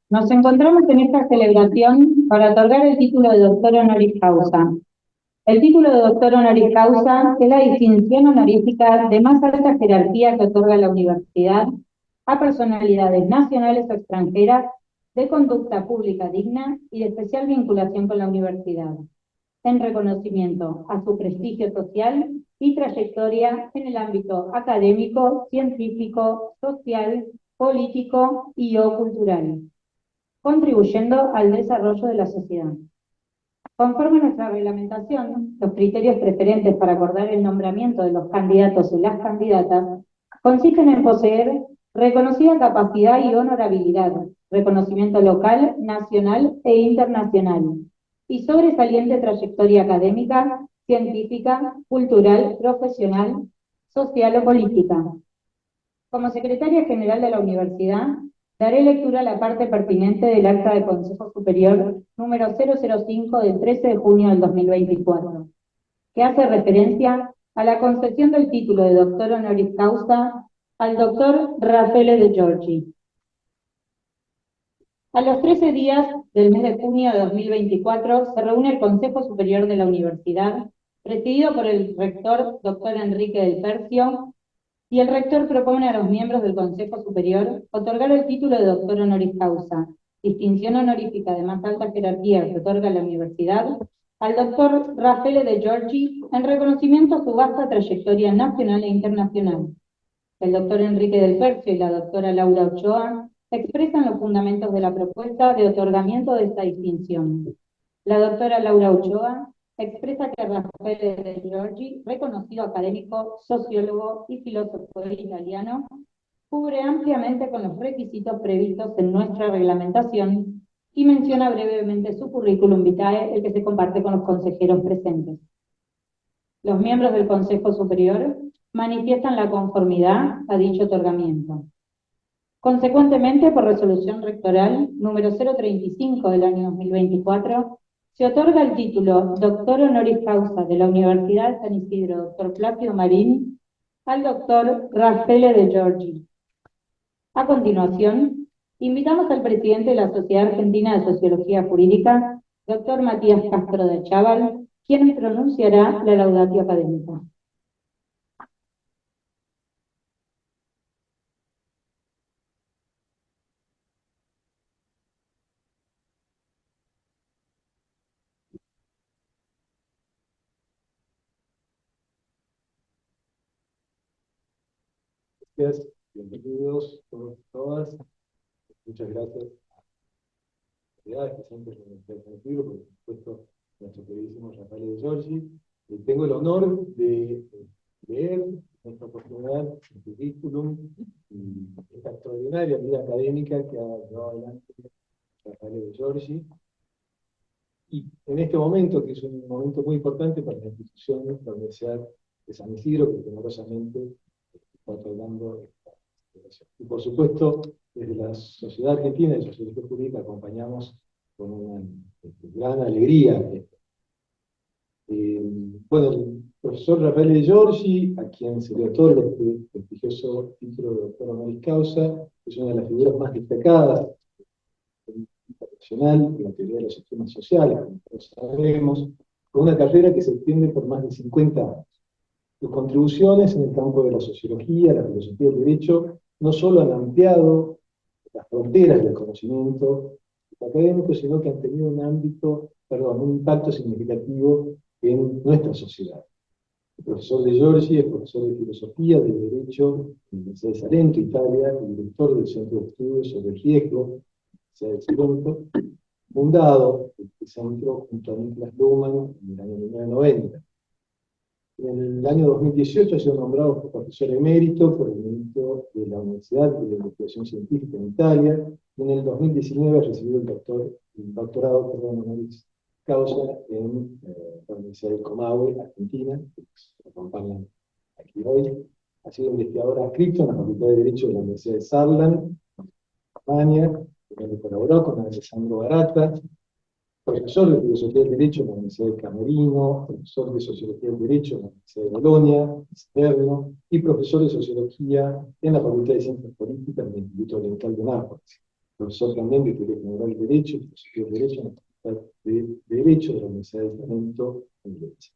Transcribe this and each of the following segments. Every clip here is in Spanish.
Nos encontramos en esta celebración para otorgar el título de doctor honoris causa. El título de doctor honoris causa es la distinción honorífica de más alta jerarquía que otorga la universidad a personalidades nacionales o extranjeras de conducta pública digna y de especial vinculación con la universidad, en reconocimiento a su prestigio social y trayectoria en el ámbito académico, científico, social, político y o cultural, contribuyendo al desarrollo de la sociedad. Conforme a nuestra reglamentación, los criterios preferentes para acordar el nombramiento de los candidatos y las candidatas consisten en poseer reconocida capacidad y honorabilidad, reconocimiento local, nacional e internacional, y sobresaliente trayectoria académica, científica, cultural, profesional, social o política. Como secretaria general de la universidad, daré lectura a la parte pertinente del acta de Consejo Superior número 005 del 13 de junio del 2024, que hace referencia a la concesión del título de doctor honoris causa al doctor Raffaele De Giorgi. A los 13 días del mes de junio de 2024 se reúne el Consejo Superior de la Universidad, presidido por el rector doctor Enrique del Percio, y el rector propone a los miembros del Consejo Superior otorgar el título de doctor honoris causa, distinción honorífica de más alta jerarquía que otorga la universidad, al doctor Raffaele De Giorgi en reconocimiento a su vasta trayectoria nacional e internacional. El doctor Enrique del Percio y la doctora Laura Ochoa expresan los fundamentos de la propuesta de otorgamiento de esta distinción. La doctora Laura Ochoa expresa que Raffaele De Giorgi, reconocido académico, sociólogo y filósofo italiano, cubre ampliamente con los requisitos previstos en nuestra reglamentación y menciona brevemente su currículum vitae, el que se comparte con los consejeros presentes. Los miembros del Consejo Superior manifiestan la conformidad a dicho otorgamiento. Consecuentemente, por resolución rectoral número 035 del año 2024, se otorga el título Doctor Honoris Causa de la Universidad de San Isidro, Dr. Plácido Marín, al doctor Raffaele De Giorgi. A continuación, invitamos al presidente de la Sociedad Argentina de Sociología Jurídica, doctor Matías Castro de Chaval, quien pronunciará la laudatio académica. Gracias, bienvenidos todos y todas. Muchas gracias a la autoridad, especialmente por nuestro ejecutivo, por supuesto, nuestro queridísimo Raffaele De Giorgi. Tengo el honor de leer en esta oportunidad el currículum y esta extraordinaria vida académica que ha llevado adelante Raffaele De Giorgi. Y en este momento, que es un momento muy importante para la institución, la Universidad de San Isidro, que generosamente está otorgando esta celebración. Y por supuesto, desde la Sociedad Argentina de Sociología Jurídica acompañamos con una gran alegría esto. Bueno, el profesor Raffaele De Giorgi, a quien se le otorga este prestigioso título de doctor honoris causa, es una de las figuras más destacadas internacional en la teoría de los sistemas sociales, como todos sabemos, con una carrera que se extiende por más de 50 años. Sus contribuciones en el campo de la sociología, la filosofía del derecho, no solo han ampliado las fronteras del conocimiento académico, sino que han tenido un impacto significativo en nuestra sociedad. El profesor De Giorgi es profesor de filosofía del derecho en la Universidad de Salento, Italia, y director del Centro de Estudios sobre el Riesgo, de la Universidad de Salento, fundado este centro junto a Niklas Luhmann en el año 1990. En el año 2018 ha sido nombrado profesor emérito por el ministro de la Universidad de la Investigación Científica en Italia, y en el 2019 ha recibido el doctorado honoris causa en la Universidad de Comahue, Argentina, que nos acompañan aquí hoy. Ha sido investigador adscrito en la Facultad de Derecho de la Universidad de Saarland, España, donde colaboró con Alessandro Barata, profesor de Filosofía del Derecho en la Universidad de Camerino, profesor de Sociología del Derecho en la Universidad de Bolonia, externo, y profesor de Sociología en la Facultad de Ciencias Políticas del Instituto Oriental de Nápoles. profesor también de Teoría General del Derecho, filosofía del Derecho, en la Facultad de Derecho de la Universidad del Talento en Grecia.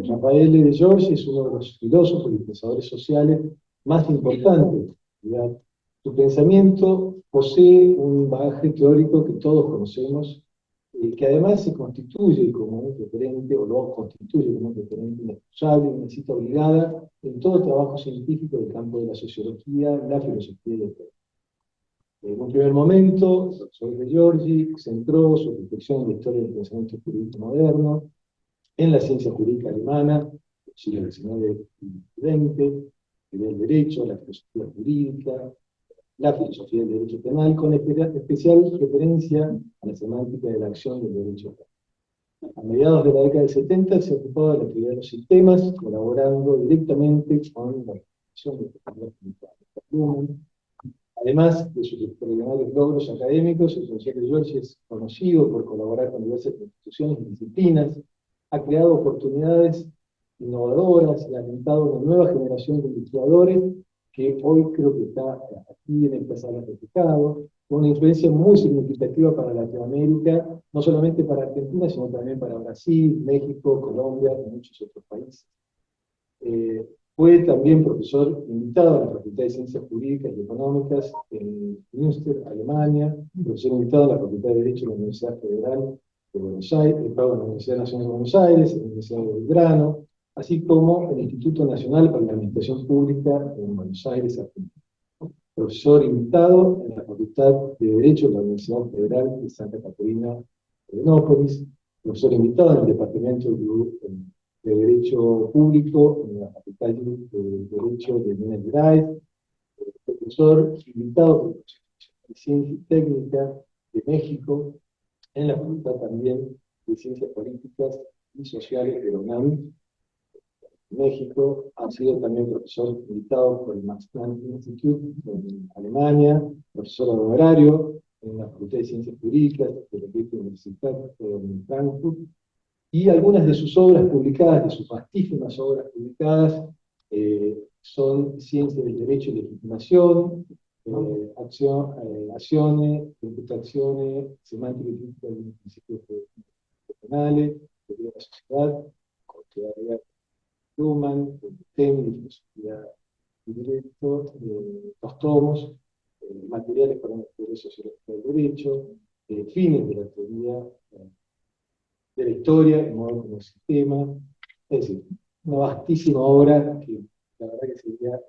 Rafael de Giorgi es uno de los filósofos y pensadores sociales más importantes. ¿Verdad? Su pensamiento posee un bagaje teórico que todos conocemos, que además se constituye como un referente, o lo constituye como un referente inexcusable, una cita obligada en todo trabajo científico del campo de la sociología, la filosofía y el derecho. En un primer momento, el profesor de Giorgi centró su reflexión en la historia del pensamiento jurídico moderno, en la ciencia jurídica alemana, del siglo XIX y XX, el derecho, la filosofía jurídica, la filosofía del derecho penal, con especial referencia a la semántica de la acción del derecho penal. A mediados de la década del 70 se ocupaba de la teoría de los sistemas, colaborando directamente con la Fundación de Tecnología. Además de sus extraordinarios logros académicos, el profesor de Giorgi es conocido por colaborar con diversas instituciones y disciplinas, ha creado oportunidades innovadoras y ha alentado una nueva generación de investigadores que hoy creo que está aquí en el Plaza Reflejado, con una influencia muy significativa para Latinoamérica, no solamente para Argentina, sino también para Brasil, México, Colombia y muchos otros países. Fue también profesor invitado a la Facultad de Ciencias Jurídicas y Económicas en Münster, Alemania, profesor invitado a la Facultad de Derecho de la Universidad Federal de Buenos Aires, en la Universidad Nacional de Buenos Aires, en la Universidad de Belgrano, así como el Instituto Nacional para la Administración Pública en Buenos Aires, Argentina. Profesor invitado en la Facultad de Derecho de la Universidad Federal de Santa Catarina de Benópolis, profesor invitado en el Departamento de Derecho Público en la Facultad de Derecho de Minas Gerais, profesor invitado de Ciencia y Técnica de México, en la Facultad también de Ciencias Políticas y Sociales de la UNAM, México. Ha sido también profesor invitado por el Max Planck Institute en Alemania, profesor honorario en la Facultad de Ciencias Jurídicas de la Universidad de Frankfurt, y algunas de sus obras publicadas, de sus vastísimas obras publicadas, son Ciencia del Derecho y Legitimación, Acciones, Imputaciones, Semántica y Crítica de los Principios Penales, Teoría de la Sociedad, Teoría Human, Temis, Filosofía y Derecho, dos tomos, materiales para una teoría sociológica del derecho, fines de la teoría de la historia, el modo como sistema, es decir, una vastísima obra que la verdad que sería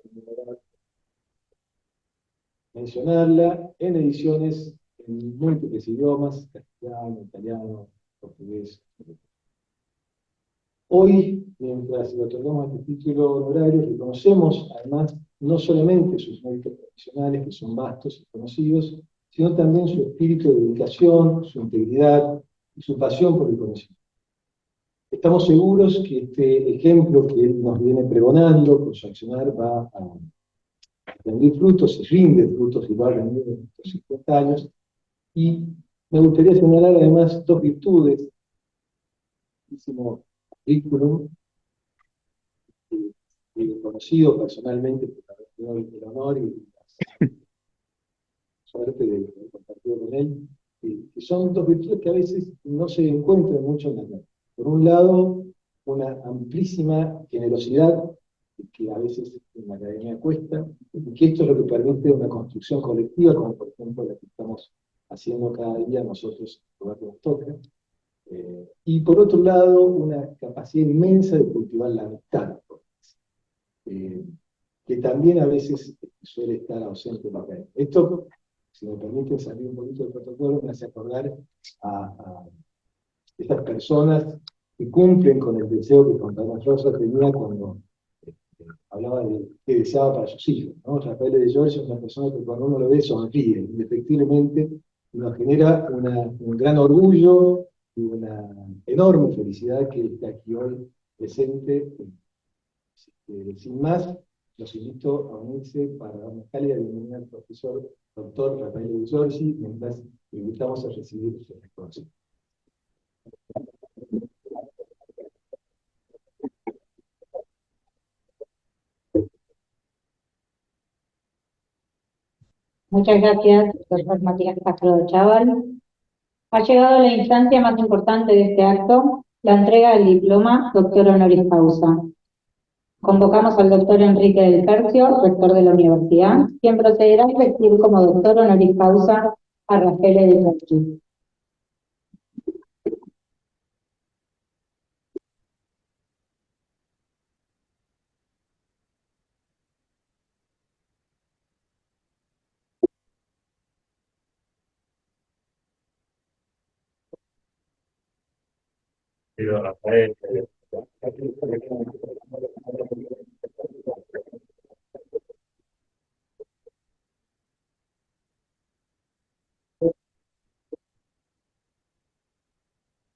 mencionarla en ediciones en múltiples idiomas, castellano, italiano, portugués. Hoy, mientras le otorgamos este título honorario, reconocemos además no solamente sus méritos profesionales, que son vastos y conocidos, sino también su espíritu de dedicación, su integridad y su pasión por el conocimiento. Estamos seguros que este ejemplo que él nos viene pregonando por su accionar va a rendir frutos, y rinde frutos y va a rendir en estos 50 años. Y me gustaría señalar además dos virtudes, muchísimo currículum, conocido personalmente por haber tenido el honor y la suerte de compartir con él, que son dos virtudes que a veces no se encuentran mucho en la academia. Por un lado, una amplísima generosidad, que a veces en la academia cuesta, y que esto es lo que permite una construcción colectiva, como por ejemplo la que estamos haciendo cada día nosotros, lo que nos toca. Y por otro lado, una capacidad inmensa de cultivar la amistad, que también a veces suele estar ausente en la academia. Esto, si me permiten salir un poquito del protocolo, me hace acordar a estas personas que cumplen con el deseo que Fontana Rosa tenía cuando hablaba de que deseaba para sus hijos, ¿no? Rafael de Giorgi es una persona que cuando uno lo ve sonríe, indefectiblemente nos genera un gran orgullo y una enorme felicidad que esté aquí hoy presente. Sin más, los invito a unirse para dar una cálida bienvenida al profesor doctor Rafael de Giorgi, mientras le invitamos a recibir su reconocimiento. Muchas gracias, doctor Matías Castro Chaval. Ha llegado la instancia más importante de este acto, la entrega del diploma doctor honoris causa. Convocamos al doctor Enrique del Percio, rector de la universidad, quien procederá a investir como doctor honoris causa a Rafael de Giorgi. Querido Rafael,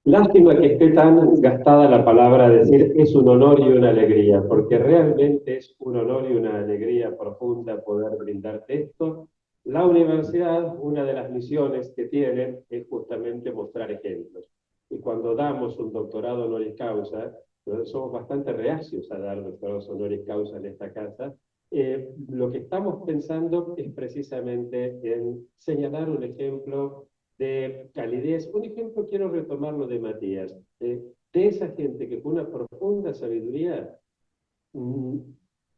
lástima que esté tan gastada la palabra decir es un honor y una alegría, porque realmente es un honor y una alegría profunda poder brindarte esto. La universidad, una de las misiones que tiene es justamente mostrar ejemplos. Y cuando damos un doctorado honoris causa, nosotros somos bastante reacios a dar doctorados honoris causa en esta casa, lo que estamos pensando es precisamente en señalar un ejemplo de calidez. Un ejemplo quiero retomarlo de Matías, de esa gente que con una profunda sabiduría mm,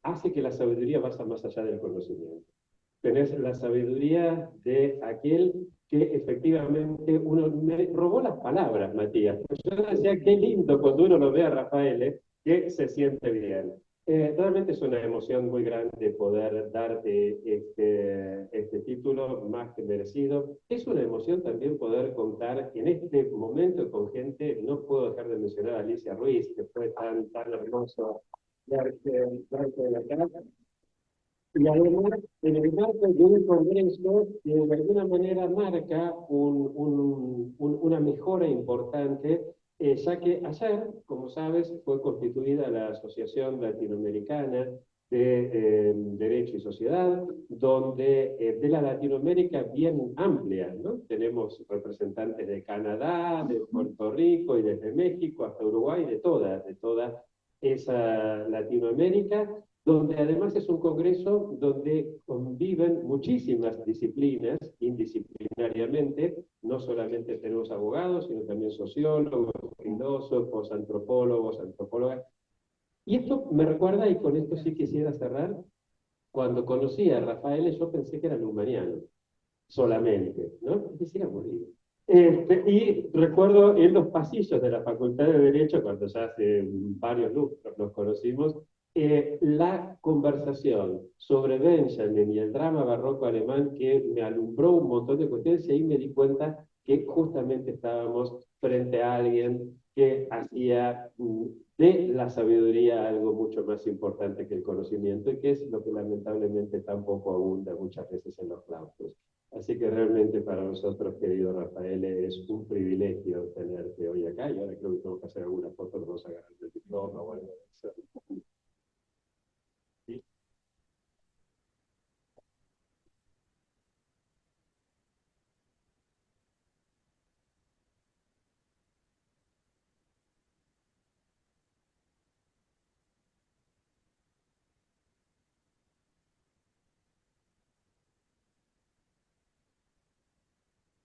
hace que la sabiduría vaya más allá del conocimiento. Tenés la sabiduría de aquel que efectivamente uno me robó las palabras, Matías. Yo decía, qué lindo cuando uno lo ve a Rafael, que se siente bien. Realmente es una emoción muy grande poder darte este título más que merecido. Es una emoción también poder contar en este momento con gente, no puedo dejar de mencionar a Alicia Ruiz, que fue tan hermoso darte la cara. Y además, en el marco de un congreso que de alguna manera marca una mejora importante, ya que ayer, como sabes, fue constituida la Asociación Latinoamericana de Derecho y Sociedad, donde de la Latinoamérica bien amplia, ¿no? Tenemos representantes de Canadá, de Puerto Rico y desde México hasta Uruguay, de toda esa Latinoamérica, donde además es un congreso donde conviven muchísimas disciplinas indisciplinariamente, no solamente tenemos abogados, sino también sociólogos, filósofos, antropólogos, antropólogas. Y esto me recuerda, y con esto sí quisiera cerrar, cuando conocí a Rafael yo pensé que era lumaniano, solamente, ¿no? Es decir, aburrido. Y recuerdo en los pasillos de la Facultad de Derecho, cuando ya hace varios lustros nos conocimos, la conversación sobre Benjamin y el drama barroco alemán que me alumbró un montón de cuestiones y ahí me di cuenta que justamente estábamos frente a alguien que hacía de la sabiduría algo mucho más importante que el conocimiento y que es lo que lamentablemente tampoco abunda muchas veces en los claustros. Así que realmente para nosotros, querido Rafael, es un privilegio tenerte hoy acá y ahora creo que tengo que hacer alguna foto, nos vamos a agarrar el diploma o algo de eso. ¿Sí?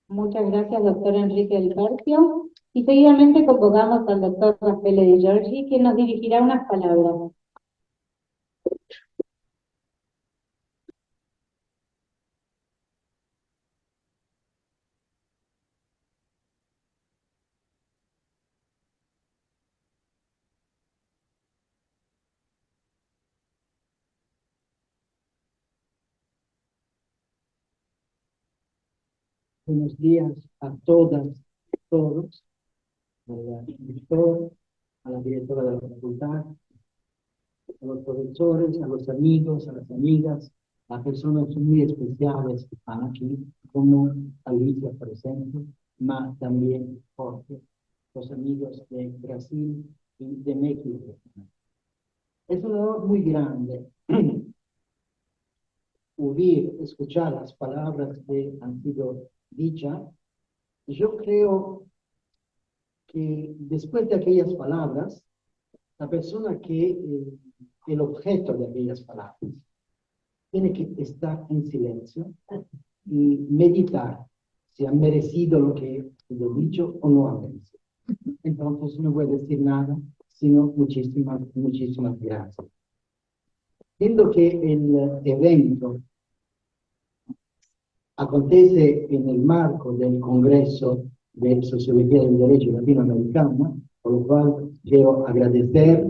Muchas gracias, doctor Enrique del Percio. Y seguidamente convocamos al doctor Rafael de Giorgi, quien nos dirigirá unas palabras. Buenos días a todas y todos, al director, a la directora de la facultad, a los profesores, a los amigos, a las amigas, a personas muy especiales que están aquí, como Alicia, por ejemplo, más también Jorge, los amigos de Brasil y de México. Es un honor muy grande oír, escuchar las palabras que han sido dichas. Yo creo que después de aquellas palabras, la persona que el objeto de aquellas palabras tiene que estar en silencio y meditar si han merecido lo que he dicho o no han merecido. Entonces no voy a decir nada, sino muchísimas gracias. Viendo que el evento acontece en el marco del Congreso de Sociología del Derecho Latinoamericano, por lo cual quiero agradecer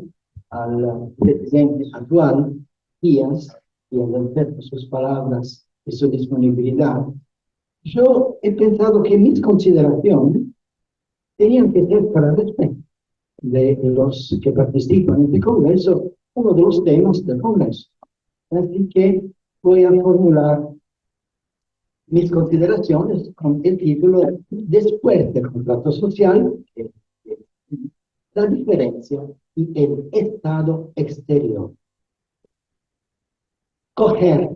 al presidente actual, Díaz, y agradecer por sus palabras y su disponibilidad. Yo he pensado que mis consideraciones tenían que ser para respeto de los que participan en este Congreso, uno de los temas del Congreso. Así que voy a formular mis consideraciones con el título Después del contrato social, la diferencia y el estado exterior. Coger,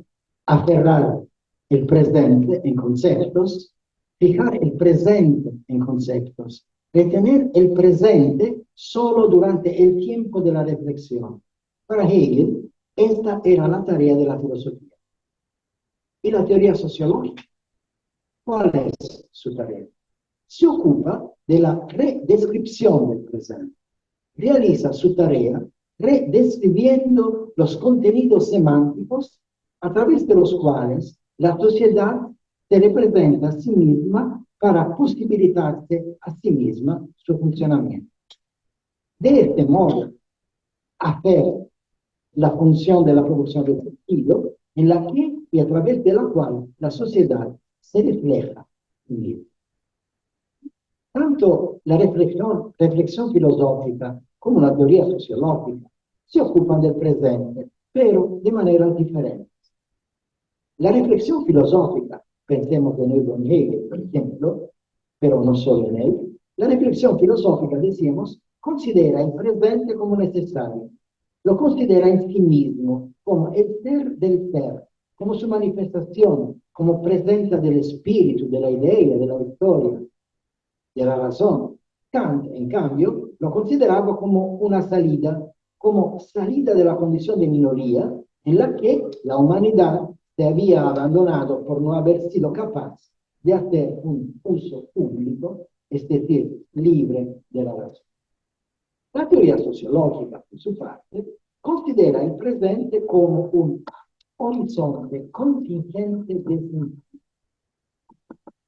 aferrar el presente en conceptos, fijar el presente en conceptos, retener el presente solo durante el tiempo de la reflexión. Para Hegel, esta era la tarea de la filosofía. ¿Y la teoría sociológica? ¿Cuál es su tarea? Se ocupa de la redescripción del presente. Realiza su tarea redescribiendo los contenidos semánticos a través de los cuales la sociedad se representa a sí misma para posibilitarse a sí misma su funcionamiento. De este modo, hacer la función de la producción de sentido en la que y a través de la cual la sociedad se refleja a sí misma. Tanto la reflexión filosófica como la teoría sociológica se ocupan del presente, pero de manera diferente. La reflexión filosófica, pensemos de nuevo en Hegel, por ejemplo, pero no solo en él, la reflexión filosófica, decíamos, considera el presente como necesario, lo considera en sí mismo como el ser del ser, como su manifestación, como presencia del espíritu, de la idea, de la historia, de la razón. Kant, en cambio, lo consideraba como una salida, como salida de la condición de minoría en la que la humanidad se había abandonado por no haber sido capaz de hacer un uso público, es decir, libre de la razón. La teoría sociológica, por su parte, considera el presente como un horizonte contingente de sentido,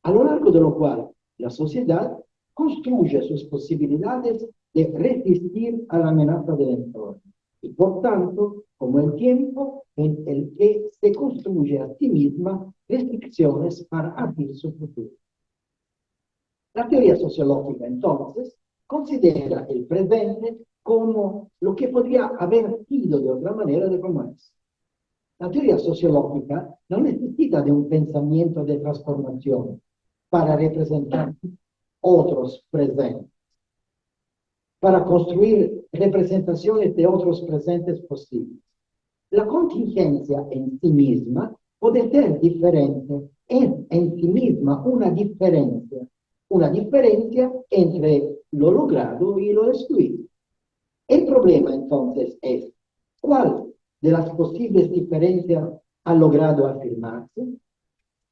a lo largo de lo cual la sociedad construye sus posibilidades de resistir a la amenaza del entorno y, por tanto, como el tiempo en el que se construye a sí misma restricciones para abrir su futuro. La teoría sociológica, entonces, considera el presente como lo que podría haber sido de otra manera de cómo es. La teoría sociológica no necesita de un pensamiento de transformación para representar otros presentes, para construir representaciones de otros presentes posibles. La contingencia en sí misma puede ser diferente, es en sí misma una diferencia entre lo logrado y lo excluido. El problema entonces es, ¿cuál de las posibles diferencias ha logrado afirmarse?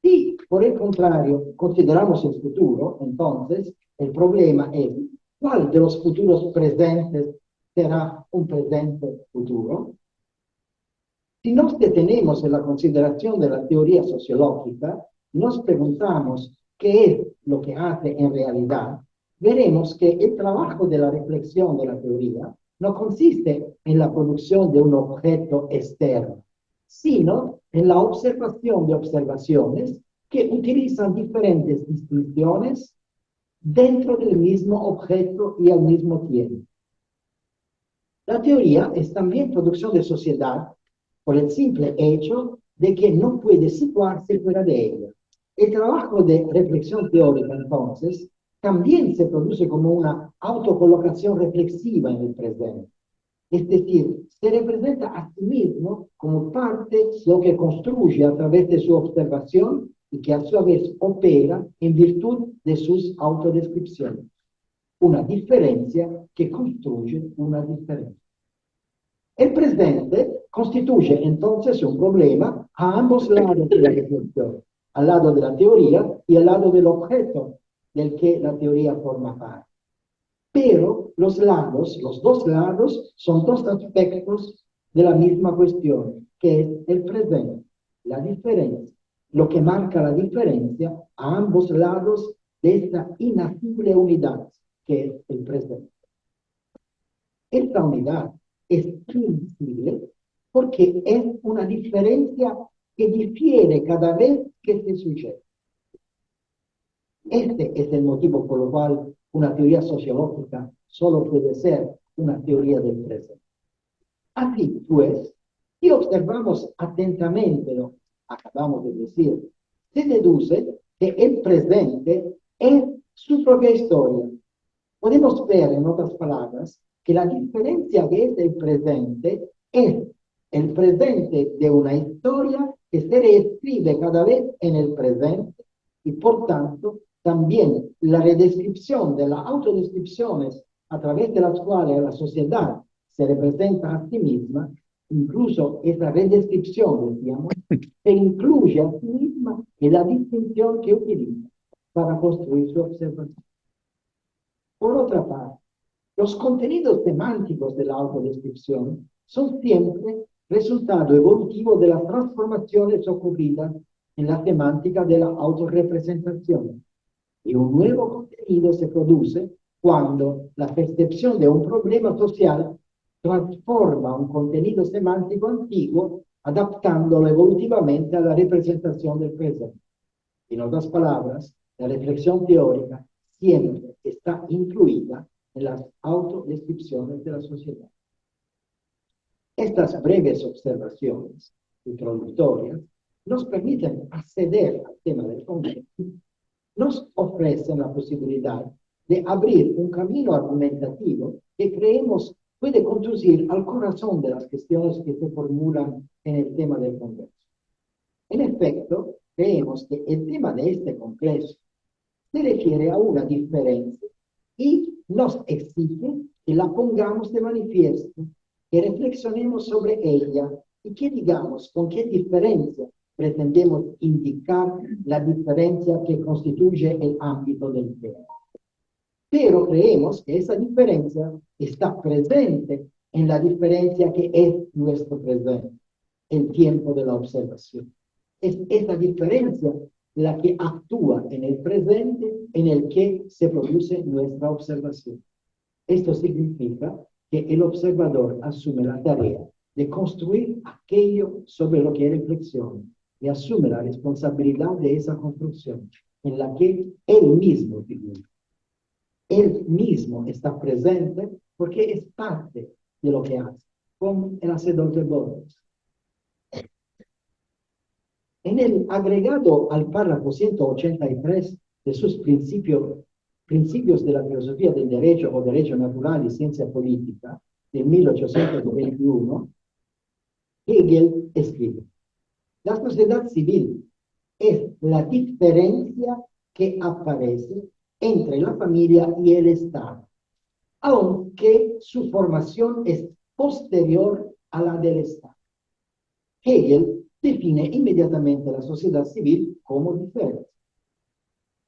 Si, por el contrario, consideramos el futuro, entonces el problema es, ¿cuál de los futuros presentes será un presente futuro? Si nos detenemos en la consideración de la teoría sociológica, nos preguntamos qué es lo que hace en realidad, veremos que el trabajo de la reflexión de la teoría no consiste en la producción de un objeto externo, sino en la observación de observaciones que utilizan diferentes distinciones dentro del mismo objeto y al mismo tiempo. La teoría es también producción de sociedad por el simple hecho de que no puede situarse fuera de ella. El trabajo de reflexión teórica, entonces, también se produce como una autocolocación reflexiva en el presente. Es decir, se representa a sí mismo como parte de lo que construye a través de su observación y que a su vez opera en virtud de sus autodescripciones. Una diferencia que construye una diferencia. El presente constituye entonces un problema a ambos lados de la reflexión. al lado de la teoría y al lado del objeto del que la teoría forma parte. Pero los dos lados, son dos aspectos de la misma cuestión, que es el presente, la diferencia, lo que marca la diferencia a ambos lados de esta inacible unidad que es el presente. Esta unidad es invisible porque es una diferencia que difiere cada vez que se sucede. Este es el motivo por el cual una teoría sociológica solo puede ser una teoría del presente. Así pues, si observamos atentamente lo que acabamos de decir, se deduce que el presente es su propia historia. Podemos ver, en otras palabras, que la diferencia que es el presente es el presente de una historia que se reescribe cada vez en el presente y, por tanto, también la redescripción de las autodescripciones a través de las cuales la sociedad se representa a sí misma, incluso esa redescripción, decíamos, se incluye a sí misma en la distinción que utiliza para construir su observación. Por otra parte, los contenidos semánticos de la autodescripción son siempre resultado evolutivo de las transformaciones ocurridas en la semántica de la autorrepresentación. Y un nuevo contenido se produce cuando la percepción de un problema social transforma un contenido semántico antiguo, adaptándolo evolutivamente a la representación del presente. En otras palabras, la reflexión teórica siempre está incluida en las autodescripciones de la sociedad. Estas breves observaciones introductorias nos permiten acceder al tema del congreso, nos ofrecen la posibilidad de abrir un camino argumentativo que creemos puede conducir al corazón de las cuestiones que se formulan en el tema del congreso. En efecto, creemos que el tema de este congreso se refiere a una diferencia y nos exige que la pongamos de manifiesto, que reflexionemos sobre ella y que digamos con qué diferencia pretendemos indicar la diferencia que constituye el ámbito del tema. Pero creemos que esa diferencia está presente en la diferencia que es nuestro presente, el tiempo de la observación. Es esa diferencia la que actúa en el presente en el que se produce nuestra observación. Esto significa que el observador asume la tarea de construir aquello sobre lo que reflexiona y asume la responsabilidad de esa construcción en la que él mismo figura. Él mismo está presente porque es parte de lo que hace, como el hacedor de bodas. En el agregado al párrafo 183 de sus principios de la filosofía del derecho o derecho natural y ciencia política de 1821, Hegel escribe: la sociedad civil es la diferencia que aparece entre la familia y el Estado, aunque su formación es posterior a la del Estado. Hegel define inmediatamente la sociedad civil como diferente.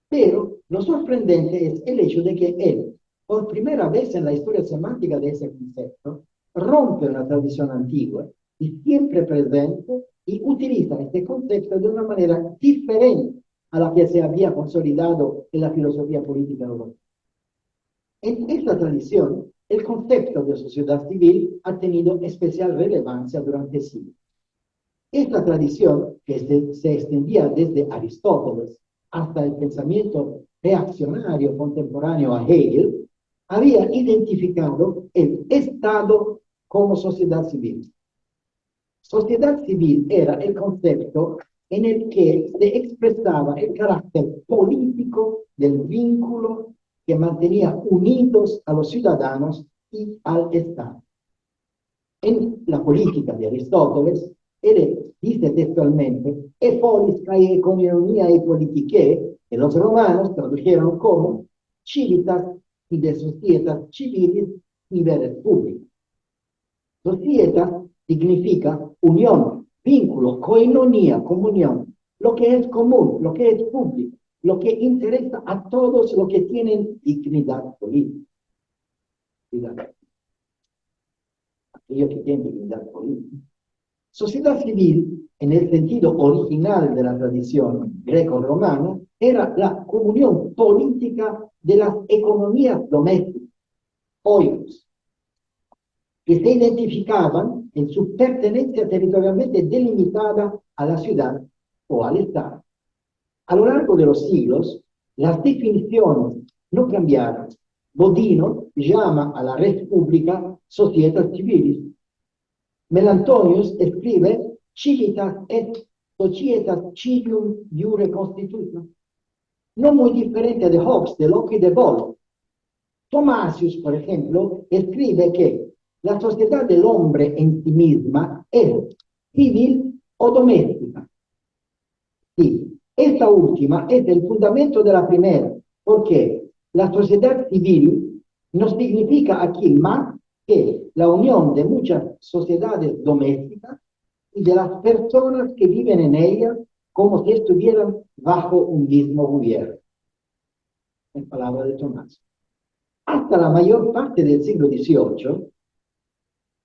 Pero lo sorprendente es el hecho de que él, por primera vez en la historia semántica de ese concepto, rompe una tradición antigua y siempre presente y utiliza este concepto de una manera diferente a la que se había consolidado en la filosofía política europea. En esta tradición, el concepto de sociedad civil ha tenido especial relevancia durante siglos. Esta tradición, que se extendía desde Aristóteles hasta el pensamiento reaccionario contemporáneo a Hegel, había identificado el Estado como sociedad civil. Sociedad civil era el concepto en el que se expresaba el carácter político del vínculo que mantenía unidos a los ciudadanos y al Estado. En la política de Aristóteles, él dice textualmente, e polis cae economia e politicae, que los romanos tradujeron como civitas y de societas civilis iberes públicas. Societas significa unión, vínculo, koinonia, comunión, lo que es común, lo que es público, lo que interesa a todos los que tienen dignidad política. Aquellos que tienen dignidad política. Sociedad civil, en el sentido original de la tradición greco-romana, era la comunión política de las economías domésticas, oikos, que se identificaban en su pertenencia territorialmente delimitada a la ciudad o al Estado. A lo largo de los siglos, las definiciones no cambiaron. Bodino llama a la red pública societas civilis. Melantonius escribe civitas et societas civium iure constituta. No muy diferente de Hobbes, de Locke y de Boll. Tomasius, por ejemplo, escribe que la sociedad del hombre en sí misma es civil o doméstica. Sí, esta última es el fundamento de la primera, porque la sociedad civil no significa aquí más que la unión de muchas sociedades domésticas y de las personas que viven en ellas como si estuvieran bajo un mismo gobierno. En palabras de Tomás. Hasta la mayor parte del siglo XVIII,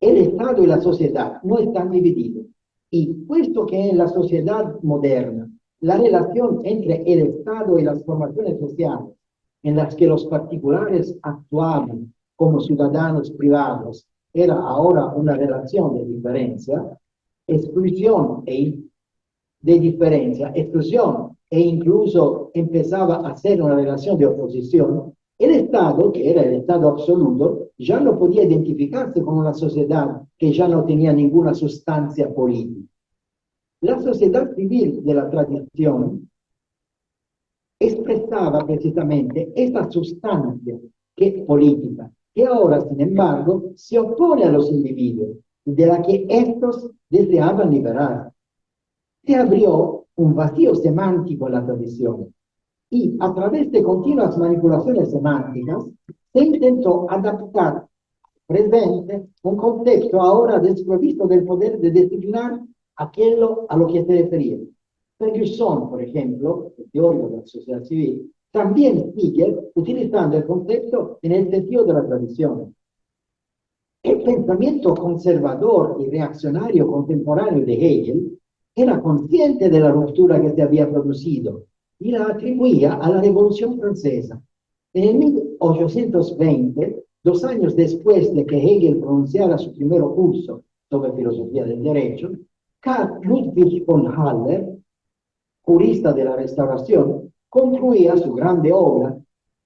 el Estado y la sociedad no están divididos. Y puesto que en la sociedad moderna la relación entre el Estado y las formaciones sociales en las que los particulares actuaban como ciudadanos privados era ahora una relación de diferencia, exclusión e incluso empezaba a ser una relación de oposición, el Estado, que era el Estado absoluto, ya no podía identificarse con una sociedad que ya no tenía ninguna sustancia política. La sociedad civil de la tradición expresaba precisamente esa sustancia política, que ahora, sin embargo, se opone a los individuos, de la que estos deseaban liberar. Se abrió un vacío semántico en la tradición, y a través de continuas manipulaciones semánticas se intentó adaptar presente un concepto ahora desprovisto del poder de designar aquello a lo que se refería. Ferguson, por ejemplo, el teórico de la sociedad civil, también sigue utilizando el concepto en el sentido de la tradición. El pensamiento conservador y reaccionario contemporáneo de Hegel era consciente de la ruptura que se había producido y la atribuía a la Revolución Francesa. En el 1820, 2 años después de que Hegel pronunciara su primer curso sobre filosofía del derecho, Karl Ludwig von Haller, jurista de la Restauración, concluía su grande obra,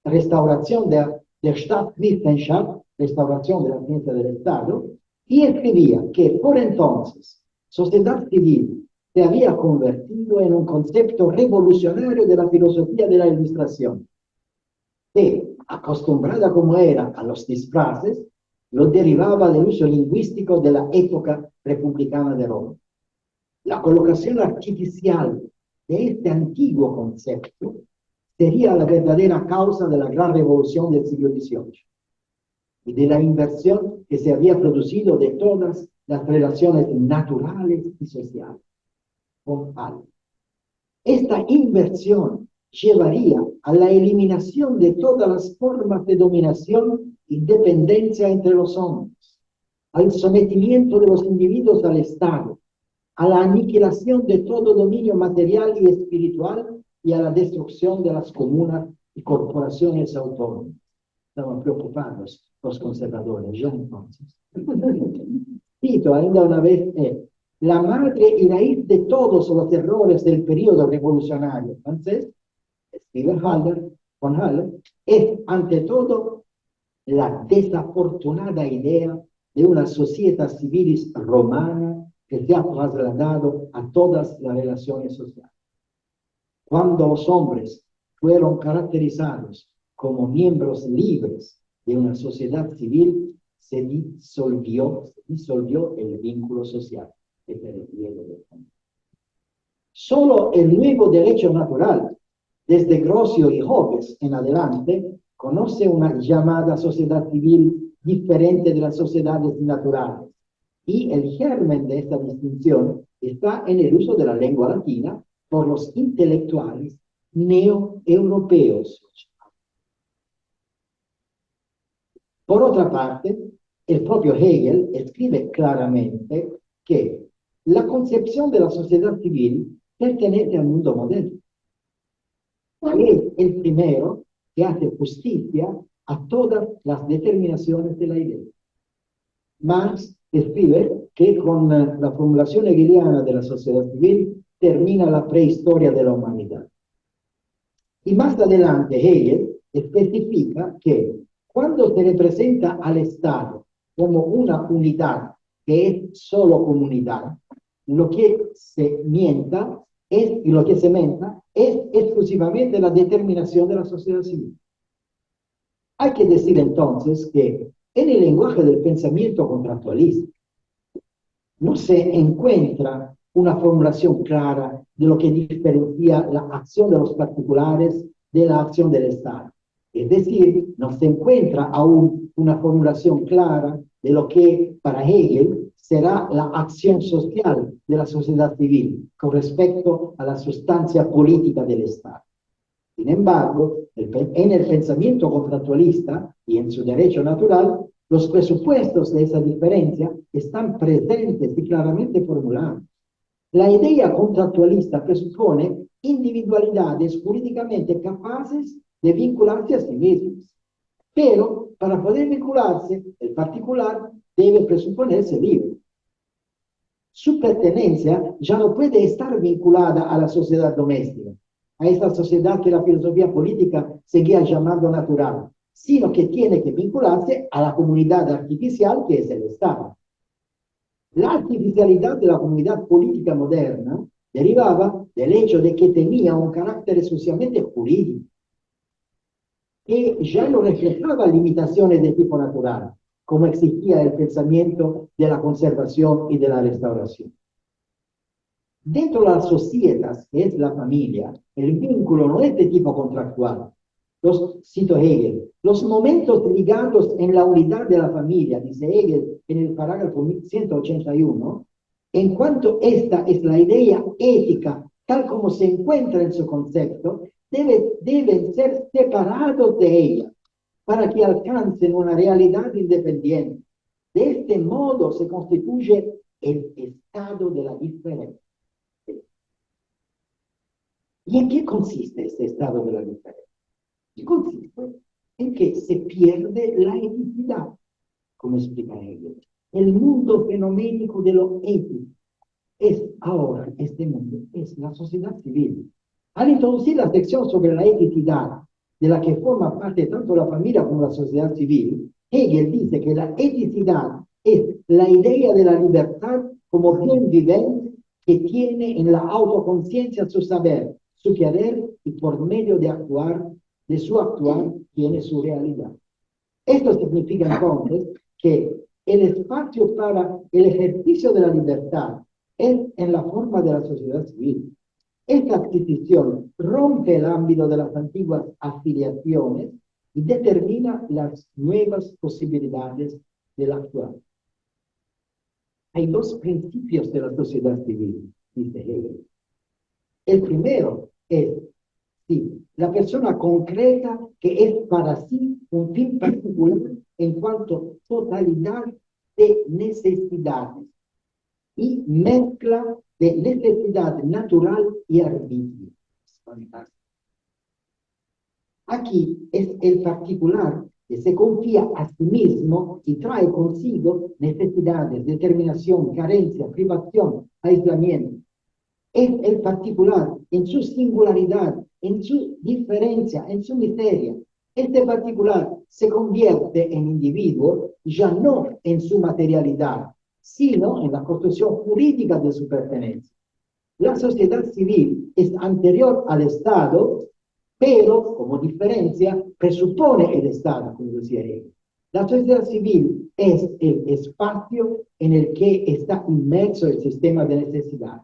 Restauración der Staatswissenschaft, Restauración de la ciencia del Estado, y escribía que por entonces sociedad civil se había convertido en un concepto revolucionario de la filosofía de la Ilustración, que, acostumbrada como era a los disfraces, lo derivaba del uso lingüístico de la época republicana de Roma. La colocación artificial de este antiguo concepto sería la verdadera causa de la gran revolución del siglo XVIII y de la inversión que se había producido de todas las relaciones naturales y sociales. Esta inversión llevaría a la eliminación de todas las formas de dominación y dependencia entre los hombres, al sometimiento de los individuos al Estado, a la aniquilación de todo dominio material y espiritual y a la destrucción de las comunas y corporaciones autónomas. Estaban preocupados los conservadores ya entonces. Cito ainda una vez, la madre y raíz de todos los errores del periodo revolucionario francés, escribe von Haller, es ante todo la desafortunada idea de una sociedad civilis romana que se ha trasladado a todas las relaciones sociales. Cuando los hombres fueron caracterizados como miembros libres de una sociedad civil, se disolvió el vínculo social. Solo el nuevo derecho natural, desde Grocio y Hobbes en adelante, conoce una llamada sociedad civil diferente de las sociedades naturales. Y el germen de esta distinción está en el uso de la lengua latina por los intelectuales neoeuropeos. Por otra parte, el propio Hegel escribe claramente que la concepción de la sociedad civil pertenece al mundo moderno. Es el primero que hace justicia a todas las determinaciones de la idea. Marx escribe que con la formulación hegeliana de la sociedad civil termina la prehistoria de la humanidad. Y más adelante Hegel especifica que cuando se representa al Estado como una unidad que es solo comunidad, lo que se mienta es exclusivamente la determinación de la sociedad civil. Hay que decir entonces que en el lenguaje del pensamiento contractualista no se encuentra una formulación clara de lo que diferencia la acción de los particulares de la acción del Estado. Es decir, no se encuentra aún una formulación clara de lo que para Hegel será la acción social de la sociedad civil con respecto a la sustancia política del Estado. Sin embargo, en el pensamiento contractualista y en su derecho natural, los presupuestos de esa diferencia están presentes y claramente formulados. La idea contractualista presupone individualidades jurídicamente capaces de vincularse a sí mismas. Pero para poder vincularse, el particular debe presuponerse libre. Su pertenencia ya no puede estar vinculada a la sociedad doméstica, a esa sociedad que la filosofía política seguía llamando natural, sino que tiene que vincularse a la comunidad artificial que es el Estado. La artificialidad de la comunidad política moderna derivaba del hecho de que tenía un carácter esencialmente jurídico, que ya no reflejaba limitaciones de tipo natural, como exigía el pensamiento de la conservación y de la restauración. Dentro de las societas, que es la familia, el vínculo no es de tipo contractual. Cito Hegel, los momentos ligados en la unidad de la familia, dice Hegel en el parágrafo 181, en cuanto esta es la idea ética, tal como se encuentra en su concepto, deben ser separados de ella para que alcancen una realidad independiente. De este modo se constituye el estado de la diferencia. ¿Y en qué consiste este estado de la diferencia? Y consiste en que se pierde la eticidad, como explica Hegel. El mundo fenoménico de lo ético es ahora, este mundo, es la sociedad civil. Al introducir la sección sobre la eticidad, de la que forma parte tanto la familia como la sociedad civil, Hegel dice que la eticidad es la idea de la libertad como bien vivente que tiene en la autoconciencia su saber, su querer y por medio de su actuar, tiene su realidad. Esto significa entonces que el espacio para el ejercicio de la libertad es en la forma de la sociedad civil. Esta adquisición rompe el ámbito de las antiguas afiliaciones y determina las nuevas posibilidades del actual. Hay dos principios de la sociedad civil, dice Hegel. El primero es, sí, la persona concreta que es para sí un fin particular en cuanto a totalidad de necesidades y mezcla de necesidad natural y arbitrio. Aquí es el particular que se confía a sí mismo y trae consigo necesidades, determinación, carencia, privación, aislamiento. Es el particular en su singularidad, en su diferencia, en su miseria. Este particular se convierte en individuo ya no en su materialidad, sino en la construcción jurídica de su pertenencia. La sociedad civil es anterior al Estado, pero como diferencia presupone el Estado, como decía él. La sociedad civil es el espacio en el que está inmerso el sistema de necesidades.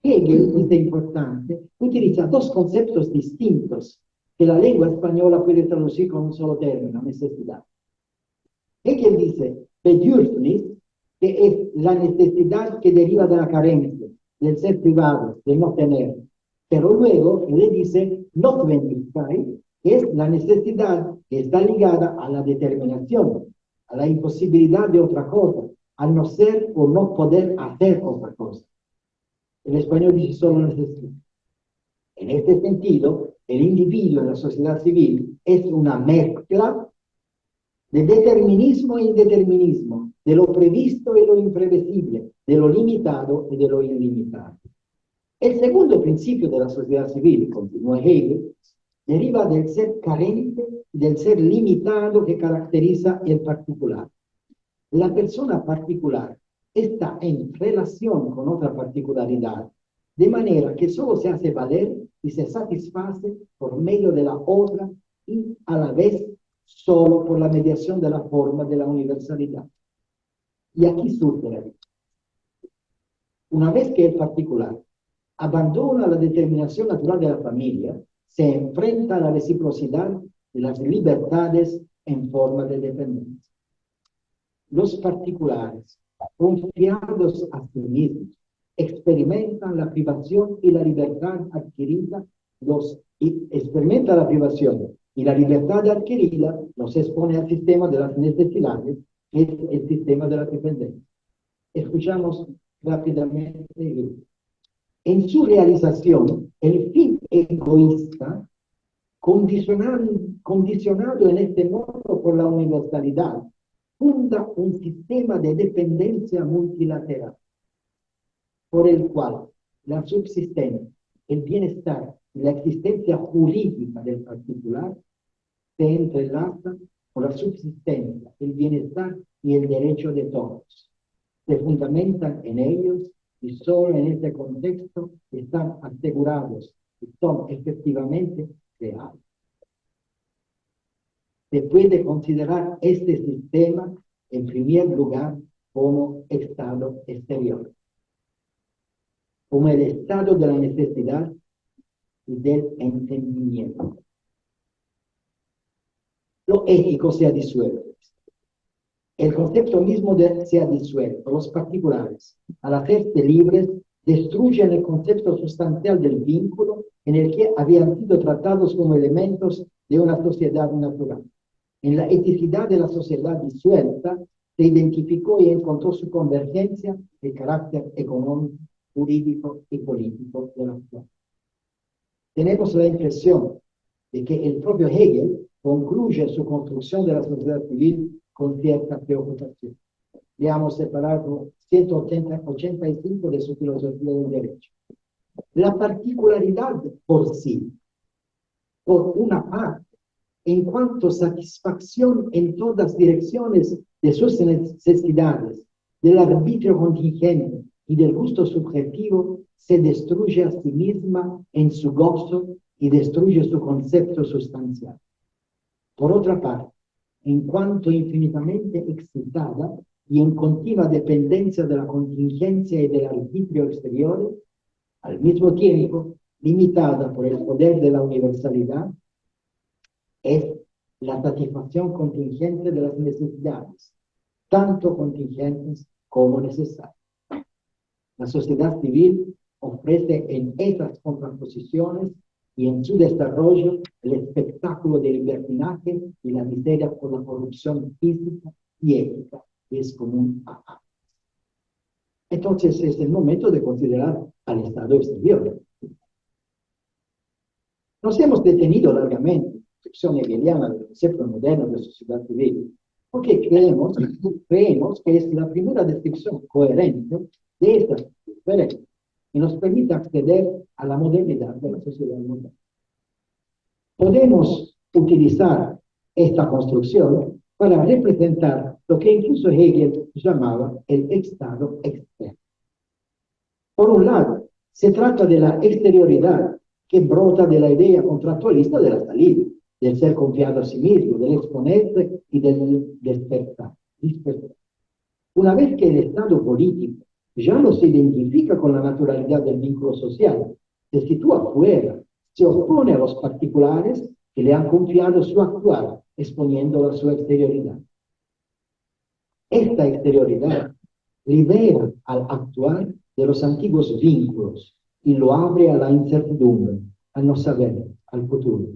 Hegel, es importante, utiliza dos conceptos distintos que la lengua española puede traducir con un solo término, necesidad. Hegel dice Bedürfnis, que es la necesidad que deriva de la carencia, del ser privado, del no tener, Pero luego le dice Notwendigkeit, que es la necesidad que está ligada a la determinación, a la imposibilidad de otra cosa, al no ser o no poder hacer otra cosa. En español dice solo necesidad. En este sentido, el individuo en la sociedad civil es una mezcla de determinismo e indeterminismo, de lo previsto y lo imprevisible, de lo limitado y de lo ilimitado. El segundo principio de la sociedad civil, continúa Hegel, deriva del ser carente y del ser limitado que caracteriza el particular. La persona particular está en relación con otra particularidad, de manera que solo se hace valer y se satisface por medio de la otra y a la vez solo por la mediación de la forma de la universalidad. Y aquí surge la vida. Una vez que el particular abandona la determinación natural de la familia, se enfrenta a la reciprocidad de las libertades en forma de dependencia. Los particulares, confiados a sí mismos, experimentan la privación y la libertad adquirida, experimenta la privación y la libertad adquirida nos expone al sistema de las necesidades, que es el sistema de la dependencia. Escuchamos rápidamente. En su realización, el fin egoísta, condicionado en este modo por la universalidad, funda un sistema de dependencia multilateral, por el cual la subsistencia, el bienestar y la existencia jurídica del particular se entrelazan con la subsistencia, el bienestar y el derecho de todos. Se fundamentan en ellos y solo en este contexto están asegurados y son efectivamente reales. Se puede considerar este sistema, en primer lugar, como estado exterior, como el estado de la necesidad y del entendimiento. Lo ético se ha disuelto. El concepto mismo se ha disuelto. Los particulares, al hacerse libres, destruyen el concepto sustancial del vínculo en el que habían sido tratados como elementos de una sociedad natural. En la eticidad de la sociedad disuelta se identificó y encontró su convergencia el carácter económico, jurídico y político de la sociedad. Tenemos la impresión de que el propio Hegel concluye su construcción de la sociedad civil con cierta preocupación. Veamos el parágrafo 185 de su filosofía del derecho. La particularidad por sí, por una parte, en cuanto satisfacción en todas direcciones de sus necesidades, del arbitrio contingente y del gusto subjetivo, se destruye a sí misma en su gozo y destruye su concepto sustancial. Por otra parte, en cuanto infinitamente excitada y en continua dependencia de la contingencia y del arbitrio exterior, al mismo tiempo limitada por el poder de la universalidad, es la satisfacción contingente de las necesidades, tanto contingentes como necesarias. La sociedad civil ofrece en esas contraposiciones y en su desarrollo el espectáculo del libertinaje y la miseria por la corrupción física y ética, que es común a ambos. Entonces es el momento de considerar al Estado exterior. Nos hemos detenido largamente en la concepción hegeliana del concepto moderno de sociedad civil, porque creemos que es la primera descripción coherente de estas diferencias y nos permite acceder a la modernidad de la sociedad moderna. Podemos utilizar esta construcción para representar lo que incluso Hegel llamaba el estado externo. Por un lado, se trata de la exterioridad que brota de la idea contractualista de la salida, del ser confiado a sí mismo, del exponerse y del despertar. Una vez que el estado político ya no se identifica con la naturalidad del vínculo social, se sitúa fuera, se opone a los particulares que le han confiado su actuar, exponiéndolo a su exterioridad. Esta exterioridad libera al actuar de los antiguos vínculos y lo abre a la incertidumbre, al no saber, al futuro.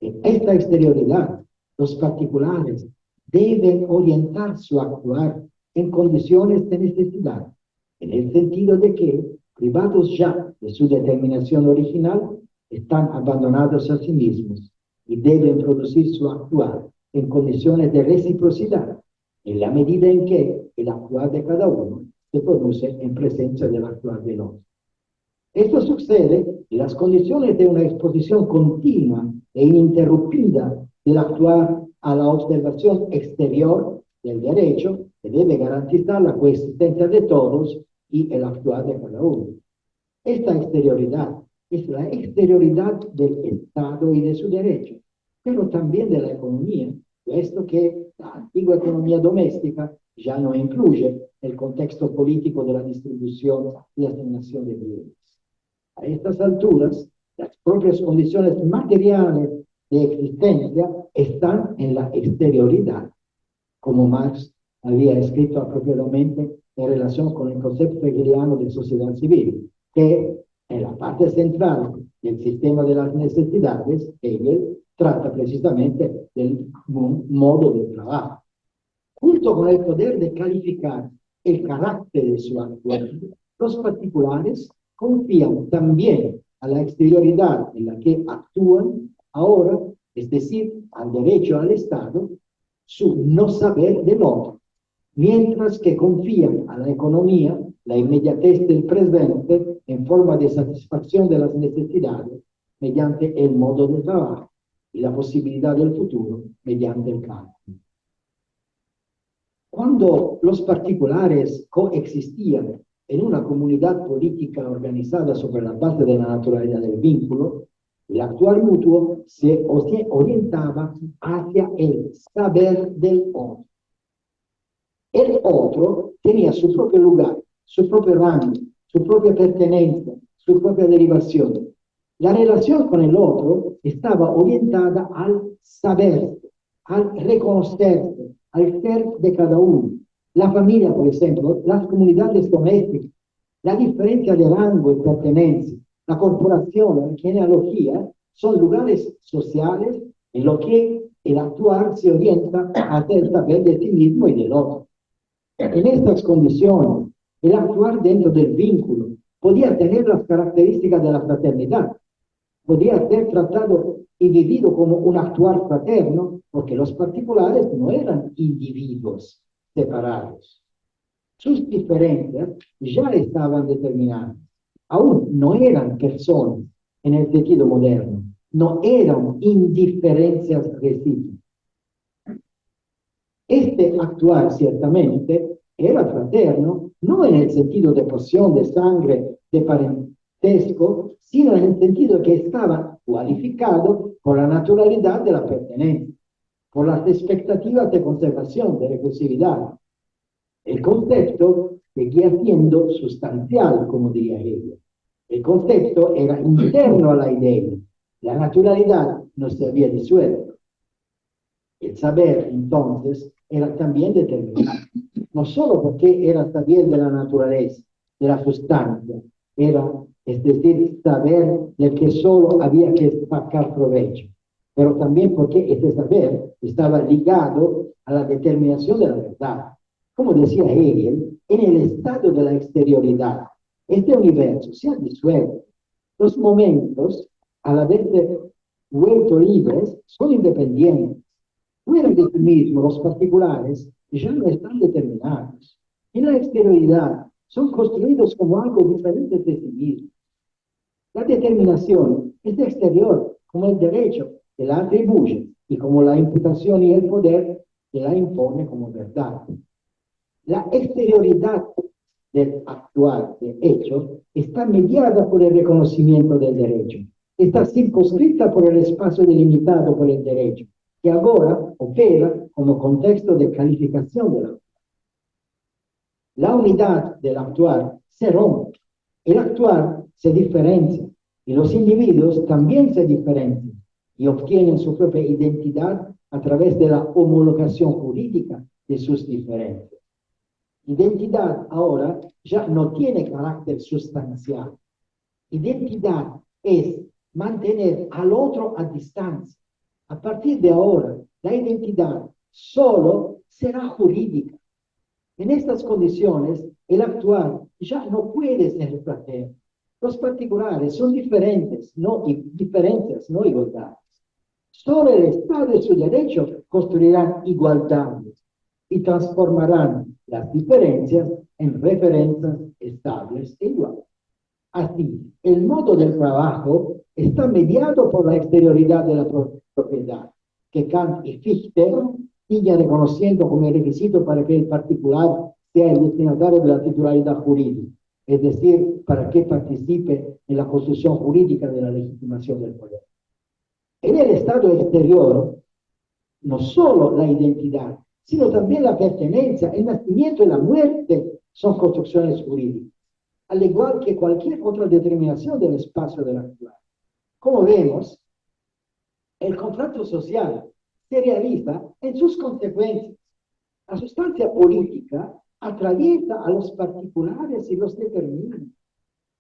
En esta exterioridad, los particulares deben orientar su actuar en condiciones de necesidad, en el sentido de que, privados ya de su determinación original, están abandonados a sí mismos y deben producir su actuar en condiciones de reciprocidad, en la medida en que el actuar de cada uno se produce en presencia del actuar del otro. Esto sucede en las condiciones de una exposición continua e ininterrumpida del actuar a la observación exterior del derecho, que debe garantizar la coexistencia de todos y el actuar de cada uno. Esta exterioridad es la exterioridad del Estado y de su derecho, pero también de la economía, puesto que la antigua economía doméstica ya no incluye el contexto político de la distribución y asignación de bienes. A estas alturas, las propias condiciones materiales de existencia están en la exterioridad, como Marx había escrito apropiadamente en relación con el concepto hegeliano de sociedad civil, que en la parte central del sistema de las necesidades, Hegel trata precisamente del modo de trabajo. Junto con el poder de calificar el carácter de su actuación, los particulares confían también a la exterioridad en la que actúan ahora, es decir, al derecho al Estado, su no saber del otro, mientras que confían a la economía la inmediatez del presente en forma de satisfacción de las necesidades mediante el modo de trabajo y la posibilidad del futuro mediante el cálculo. Cuando los particulares coexistían en una comunidad política organizada sobre la base de la naturalidad del vínculo, el actuar mutuo se orientaba hacia el saber del otro. El otro tenía su propio lugar, su propio rango, su propia pertenencia, su propia derivación. La relación con el otro estaba orientada al saberse, al reconocerse, al ser de cada uno. La familia, por ejemplo, las comunidades domésticas, la diferencia de rango y pertenencia, la corporación, la genealogía, son lugares sociales en los que el actuar se orienta hacia el saber de sí mismo y del otro. En estas condiciones, el actuar dentro del vínculo podía tener las características de la fraternidad, podía ser tratado y vivido como un actuar fraterno, porque los particulares no eran individuos separados. Sus diferencias ya estaban determinadas. Aún no eran personas en el sentido moderno, no eran indiferencias recíprocas. Este actuar ciertamente era fraterno, no en el sentido de pasión, de sangre, de parentesco, sino en el sentido que estaba cualificado por la naturalidad de la pertenencia, por las expectativas de conservación, de recursividad. El concepto seguía siendo sustancial, como diría Hegel. El concepto era interno a la idea. La naturalidad no se había disuelto. El saber, entonces, era también determinado. No solo porque era saber de la naturaleza, de la sustancia, era, es decir, saber del que solo había que sacar provecho, pero también porque ese saber estaba ligado a la determinación de la verdad. Como decía Hegel, en el estado de la exterioridad, este universo se ha disuelto. Los momentos, al haberse vuelto libres, son independientes. Fuera de sí mismos, los particulares ya no están determinados. En la exterioridad son construidos como algo diferente de sí mismos. La determinación es exterior, como el derecho que la atribuye y como la imputación y el poder que la impone como verdad. La exterioridad del actuar, de hecho, está mediada por el reconocimiento del derecho. Está circunscrita por el espacio delimitado por el derecho, que ahora opera como contexto de calificación de la actuar. La unidad del actuar se rompe. El actuar se diferencia y los individuos también se diferencian y obtienen su propia identidad a través de la homologación jurídica de sus diferencias. Identidad ahora ya no tiene carácter sustancial. Identidad es mantener al otro a distancia. A partir de ahora, la identidad solo será jurídica. En estas condiciones, el actuar ya no puede ser fraterno. Los particulares son diferentes, diferencias, no igualdades. Solo el Estado y su derecho construirán igualdades y transformarán las diferencias en referencias estables e iguales. Así, el modo del trabajo está mediado por la exterioridad de la propiedad, que Kant y Fichte siguen reconociendo como requisito para que el particular sea el destinatario de la titularidad jurídica, es decir, para que participe en la construcción jurídica de la legitimación del poder. En el estado exterior, no solo la identidad, sino también la pertenencia, el nacimiento y la muerte son construcciones jurídicas, al igual que cualquier otra determinación del espacio del actual. Como vemos, el contrato social se realiza en sus consecuencias. La sustancia política atraviesa a los particulares y los determina.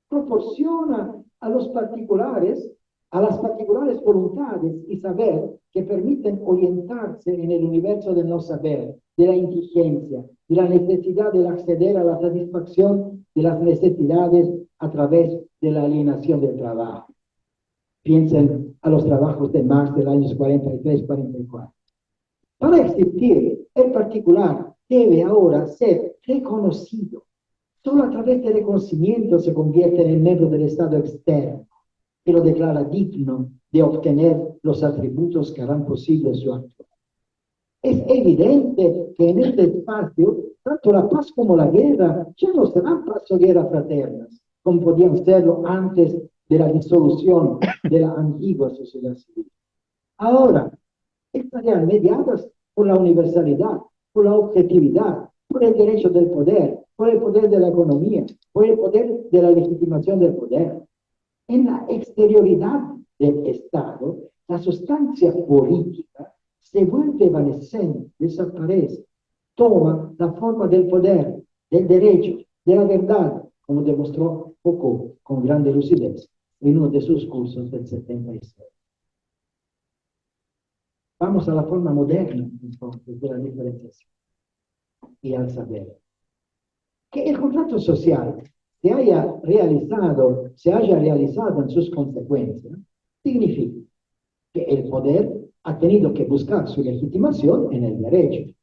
Proporciona a los particulares, a las particulares voluntades y saber que permiten orientarse en el universo del no saber, de la indigencia, de la necesidad de acceder a la satisfacción de las necesidades a través de la alienación del trabajo. Piensen a los trabajos de Marx del años 43-44. Para existir, el particular debe ahora ser reconocido. Solo a través del reconocimiento se convierte en el miembro del Estado externo y lo declara digno de obtener los atributos que harán posible su acto. Es evidente que en este espacio, tanto la paz como la guerra ya no serán paz o guerra fraternas, como podían serlo antes de la disolución de la antigua sociedad civil. Ahora, estarían mediadas por la universalidad, por la objetividad, por el derecho del poder, por el poder de la economía, por el poder de la legitimación del poder. En la exterioridad del Estado, la sustancia política se vuelve evanescente, desaparece, toma la forma del poder, del derecho, de la verdad, como demostró Foucault con grande lucidez en uno de sus cursos del 76. Vamos a la forma moderna, entonces, de la diferenciación y al saber. Que el contrato social se haya realizado en sus consecuencias, significa que el poder ha tenido que buscar su legitimación en el derecho.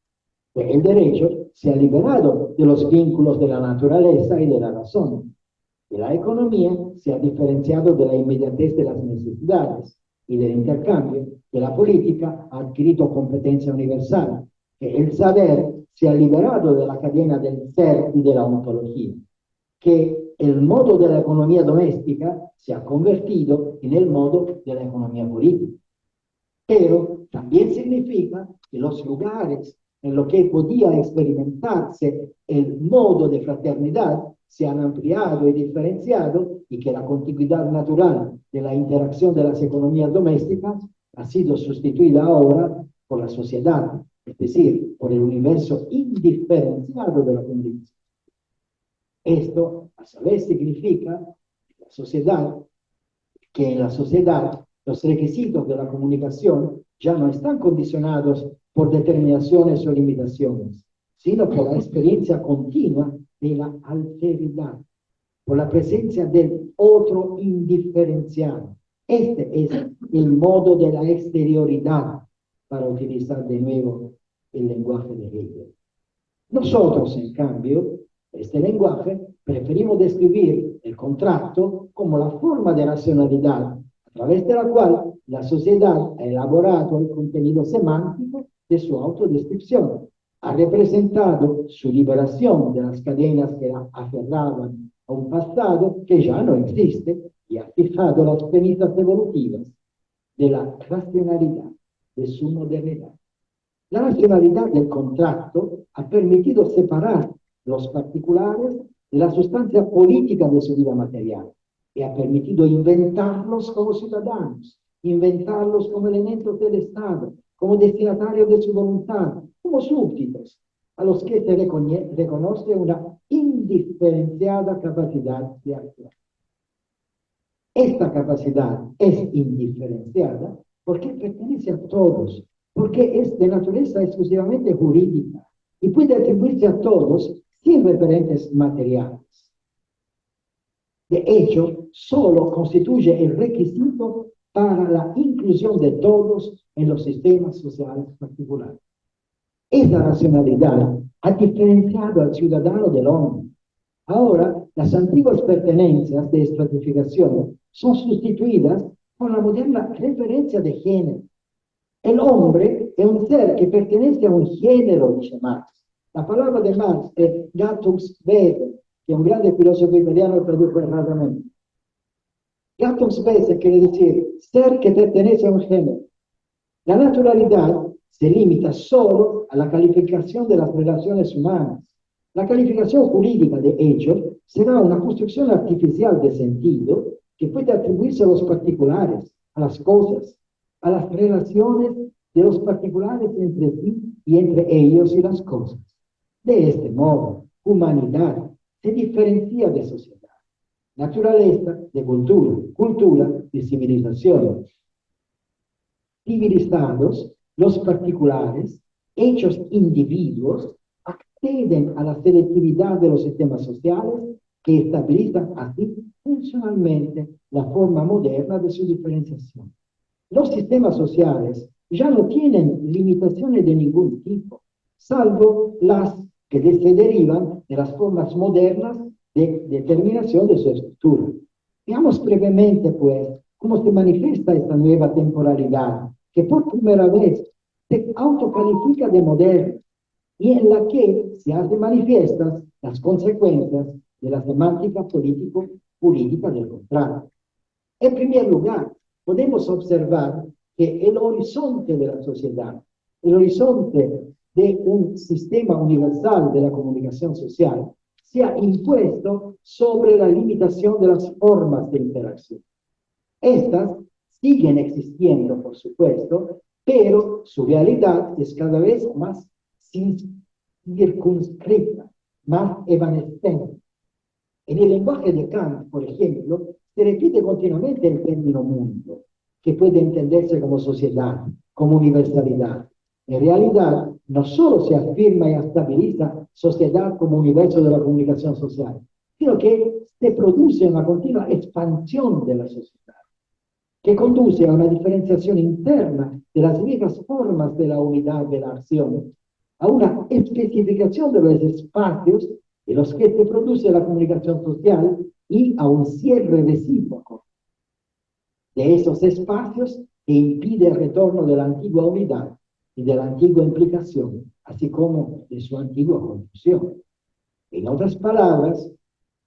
Que el derecho se ha liberado de los vínculos de la naturaleza y de la razón. Que la economía se ha diferenciado de la inmediatez de las necesidades y del intercambio, que la política ha adquirido competencia universal, que el saber se ha liberado de la cadena del ser y de la ontología, que el modo de la economía doméstica se ha convertido en el modo de la economía política. Pero también significa que los lugares en los que podía experimentarse el modo de fraternidad se han ampliado y diferenciado y que la continuidad natural de la interacción de las economías domésticas ha sido sustituida ahora por la sociedad, es decir, por el universo indiferenciado de la comunicación. Esto, a su vez, significa que en la sociedad los requisitos de la comunicación ya no están condicionados por determinaciones o limitaciones, sino por la experiencia continua de la alteridad, por la presencia del otro indiferenciado. Este es el modo de la exterioridad, para utilizar de nuevo el lenguaje de Hegel. Nosotros, en cambio, este lenguaje, preferimos describir el contrato como la forma de racionalidad a través de la cual la sociedad ha elaborado el contenido semántico de su autodescripción, ha representado su liberación de las cadenas que la aferraban a un pasado que ya no existe y ha fijado las premisas evolutivas de la racionalidad de su modernidad. La racionalidad del contrato ha permitido separar los particulares de la sustancia política de su vida material y ha permitido inventarlos como ciudadanos, inventarlos como elementos del Estado, como destinatarios de su voluntad, como súbditos, a los que se reconoce una indiferenciada capacidad de actuar. Esta capacidad es indiferenciada porque pertenece a todos, porque es de naturaleza exclusivamente jurídica y puede atribuirse a todos sin referentes materiales. De hecho, solo constituye el requisito para la inclusión de todos en los sistemas sociales particulares. Esa racionalidad ha diferenciado al ciudadano del hombre. Ahora, las antiguas pertenencias de estratificación son sustituidas por la moderna referencia de género. El hombre es un ser que pertenece a un género, dice Marx. La palabra de Marx es Gattungswesen, que un grande filósofo italiano tradujo erradamente. Gattungswesen quiere decir ser que pertenece a un género. La naturalidad se limita solo a la calificación de las relaciones humanas. La calificación jurídica de hecho será una construcción artificial de sentido que puede atribuirse a los particulares, a las cosas, a las relaciones de los particulares entre sí y entre ellos y las cosas. De este modo, humanidad se diferencia de sociedad, naturaleza de cultura, cultura de civilización. Civilizados, los particulares, hechos individuos, acceden a la selectividad de los sistemas sociales que estabilizan así funcionalmente la forma moderna de su diferenciación. Los sistemas sociales ya no tienen limitaciones de ningún tipo, salvo las que se derivan de las formas modernas de determinación de su estructura. Veamos brevemente, pues, cómo se manifiesta esta nueva temporalidad, que por primera vez se autocalifica de moderna y en la que se hacen manifiestas las consecuencias de la semántica político-jurídica del contrato. En primer lugar, podemos observar que el horizonte de la sociedad, el horizonte de un sistema universal de la comunicación social, se ha impuesto sobre la limitación de las formas de interacción. Estas siguen existiendo, por supuesto, pero su realidad es cada vez más circunscrita, más evanescente. En el lenguaje de Kant, por ejemplo, se repite continuamente el término mundo, que puede entenderse como sociedad, como universalidad. En realidad, no solo se afirma y estabiliza sociedad como universo de la comunicación social, sino que se produce una continua expansión de la sociedad, que conduce a una diferenciación interna de las viejas formas de la unidad de la acción, a una especificación de los espacios en los que se produce la comunicación social y a un cierre recíproco de esos espacios que impide el retorno de la antigua unidad y de la antigua implicación, así como de su antigua confusión. En otras palabras,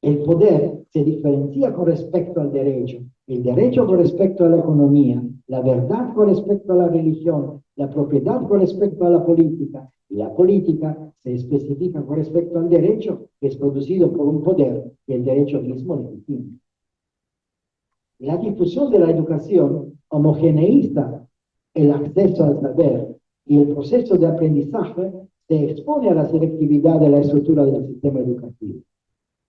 el poder se diferencia con respecto al derecho, el derecho con respecto a la economía, la verdad con respecto a la religión, la propiedad con respecto a la política, y la política se especifica con respecto al derecho, que es producido por un poder que el derecho mismo legitima. La difusión de la educación homogeneiza el acceso al saber y el proceso de aprendizaje se expone a la selectividad de la estructura del sistema educativo.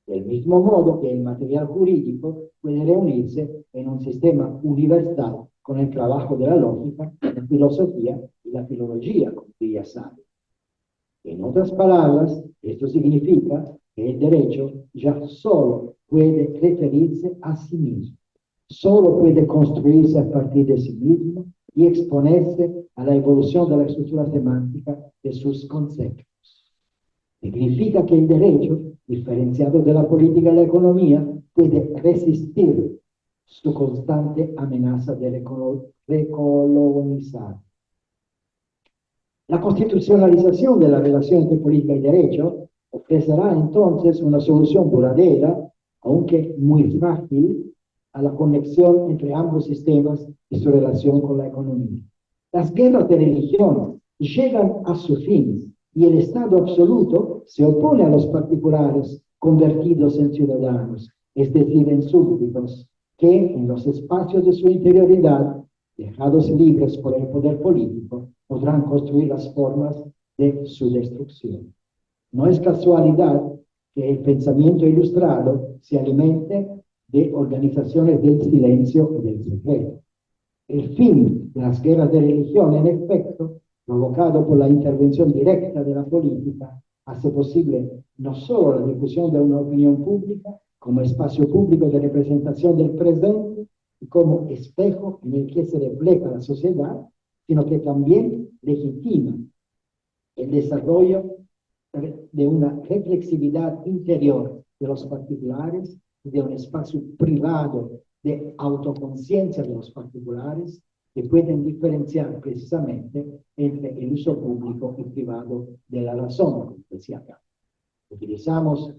Del mismo modo que el material jurídico puede reunirse en un sistema universal con el trabajo de la lógica, la filosofía y la filología, como ya sabe. En otras palabras, esto significa que el derecho ya solo puede referirse a sí mismo, solo puede construirse a partir de sí mismo y exponerse a la evolución de la estructura semántica de sus conceptos. Significa que el derecho, diferenciado de la política y la economía, puede resistir su constante amenaza de recolonizar. La constitucionalización de la relación entre política y derecho ofrecerá entonces una solución duradera, aunque muy frágil, a la conexión entre ambos sistemas y su relación con la economía. Las guerras de religión llegan a su fin y el Estado absoluto se opone a los particulares convertidos en ciudadanos, es decir, en súbditos, que en los espacios de su interioridad, dejados libres por el poder político, podrán construir las formas de su destrucción. No es casualidad que el pensamiento ilustrado se alimente de organizaciones del silencio y del secreto. El fin de las guerras de religión, en efecto, provocado por la intervención directa de la política, hace posible no solo la difusión de una opinión pública como espacio público de representación del presente y como espejo en el que se refleja la sociedad, sino que también legitima el desarrollo de una reflexividad interior de los particulares y de un espacio privado de autoconciencia de los particulares que pueden diferenciar precisamente entre el uso público y privado de la razón, como decía acá. Utilizamos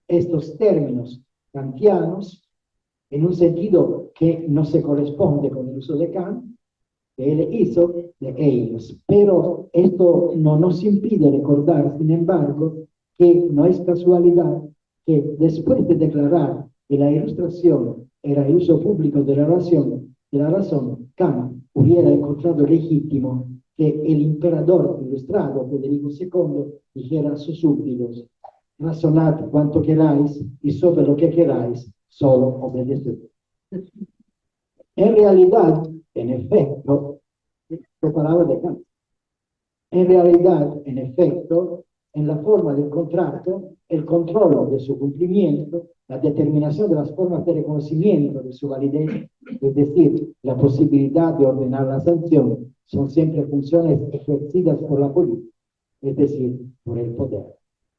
estos términos kantianos en un sentido que no se corresponde con el uso de Kant, que él hizo de ellos. Pero esto no nos impide recordar, sin embargo, que no es casualidad que después de declarar que la ilustración era el uso público de la razón, Kant hubiera encontrado legítimo que el emperador ilustrado, Federico II, dijera a sus súbditos: razonad cuanto queráis y sobre lo que queráis, solo obedeced. En realidad, en efecto, palabras de Kant. En realidad, en efecto, en la forma del contrato, el control de su cumplimiento, la determinación de las formas de reconocimiento de su validez, es decir, la posibilidad de ordenar la sanción, son siempre funciones ejercidas por la política, es decir, por el poder,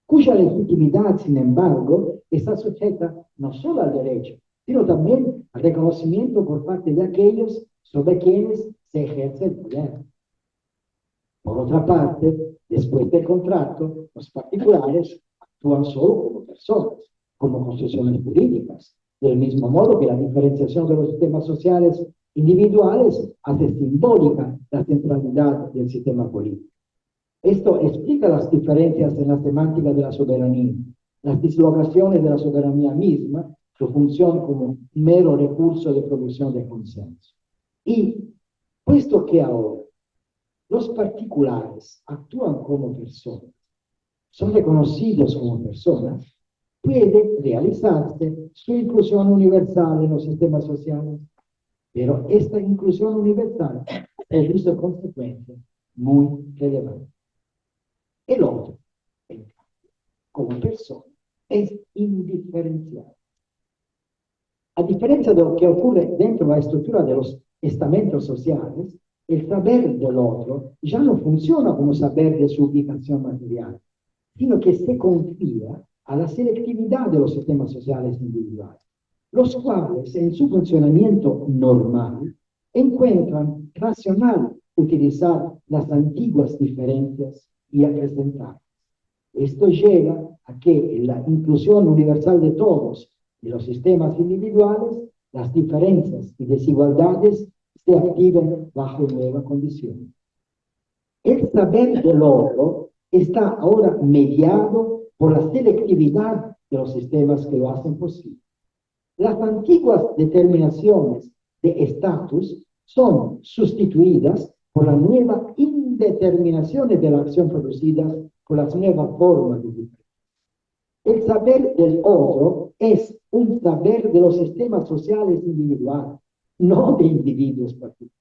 cuya legitimidad, sin embargo, está sujeta no solo al derecho, sino también al reconocimiento por parte de aquellos sobre quienes se ejerce el poder. Por otra parte, después del contrato, los particulares actúan solo como personas, como construcciones jurídicas, del mismo modo que la diferenciación de los sistemas sociales individuales hace simbólica la centralidad del sistema político. Esto explica las diferencias en la semántica de la soberanía, las dislocaciones de la soberanía misma, su función como mero recurso de producción de consenso. Y, puesto que ahora los particulares actúan como personas, son reconocidos como personas, puede realizarse su inclusión universal en los sistemas sociales, pero esta inclusión universal es visto consecuencia muy relevante. El otro, como persona, es indiferenciado. A diferencia de lo que ocurre dentro de la estructura de los estamentos sociales, el saber del otro ya no funciona como saber de su ubicación material, sino que se confía a la selectividad de los sistemas sociales individuales, los cuales en su funcionamiento normal encuentran racional utilizar las antiguas diferencias y acrecentarlas. Esto lleva a que en la inclusión universal de todos de los sistemas individuales, las diferencias y desigualdades se activen bajo nueva condición. El saber del otro está ahora mediado por la selectividad de los sistemas que lo hacen posible. Las antiguas determinaciones de estatus son sustituidas por la nueva indeterminaciones de la acción producidas por las nuevas formas de diferencia. El saber del otro es un saber de los sistemas sociales individuales, no de individuos particulares.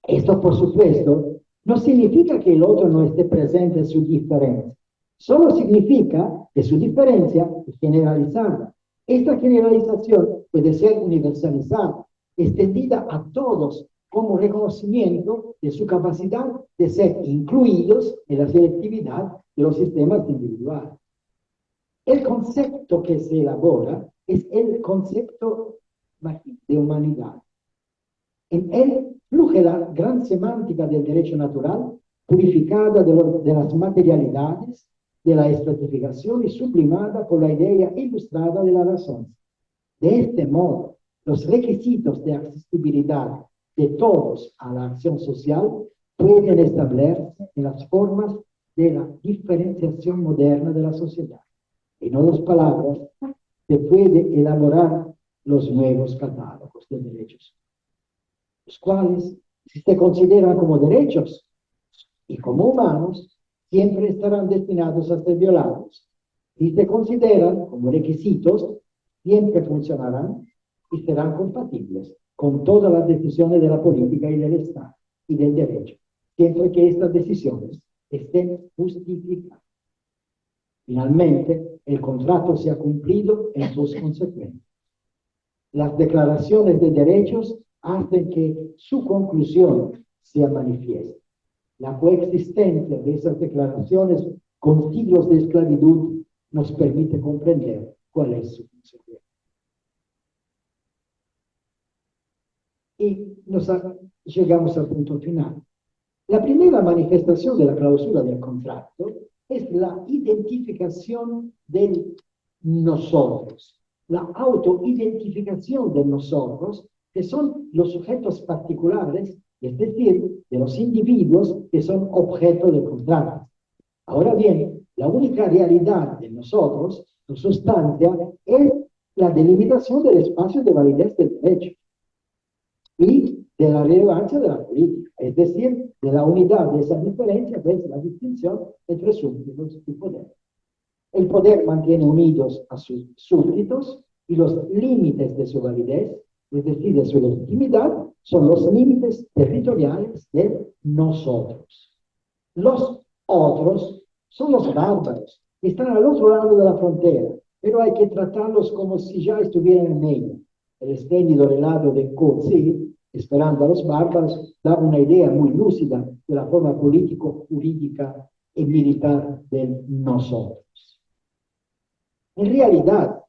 Esto, por supuesto, no significa que el otro no esté presente en su diferencia. Solo significa que su diferencia es generalizada. Esta generalización puede ser universalizada, extendida a todos como reconocimiento de su capacidad de ser incluidos en la selectividad de los sistemas individuales. El concepto que se elabora es el concepto de humanidad. En él fluye la gran semántica del derecho natural, purificada de las materialidades, de la estratificación y sublimada por la idea ilustrada de la razón. De este modo, los requisitos de accesibilidad de todos a la acción social pueden establecerse en las formas de la diferenciación moderna de la sociedad. En otras palabras, se puede elaborar los nuevos catálogos de derechos, los cuales, si se consideran como derechos y como humanos, siempre estarán destinados a ser violados, y se consideran como requisitos, siempre funcionarán y serán compatibles con todas las decisiones de la política y del Estado y del derecho, siempre que estas decisiones estén justificadas. Finalmente, el contrato se ha cumplido en sus consecuencias. Las declaraciones de derechos hacen que su conclusión sea manifiesta. La coexistencia de esas declaraciones con siglos de esclavitud nos permite comprender cuál es su consecuencia. Y llegamos al punto final. La primera manifestación de la clausura del contrato es la identificación del nosotros, la autoidentificación de nosotros, que son los sujetos particulares, es decir, de los individuos que son objeto del contrato. Ahora bien, la única realidad de nosotros, su sustancia, es la delimitación del espacio de validez del derecho y de la relevancia de la política, es decir, de la unidad de esa diferencia, es la distinción entre súbditos y poder. El poder mantiene unidos a sus súbditos y los límites de su validez, es decir, de su legitimidad, son los límites territoriales de nosotros. Los otros son los bárbaros, que están al otro lado de la frontera, pero hay que tratarlos como si ya estuvieran en ella. El espléndido relato de Coetzee, esperando a los bárbaros, da una idea muy lúcida de la forma político-jurídica y militar de nosotros. En realidad,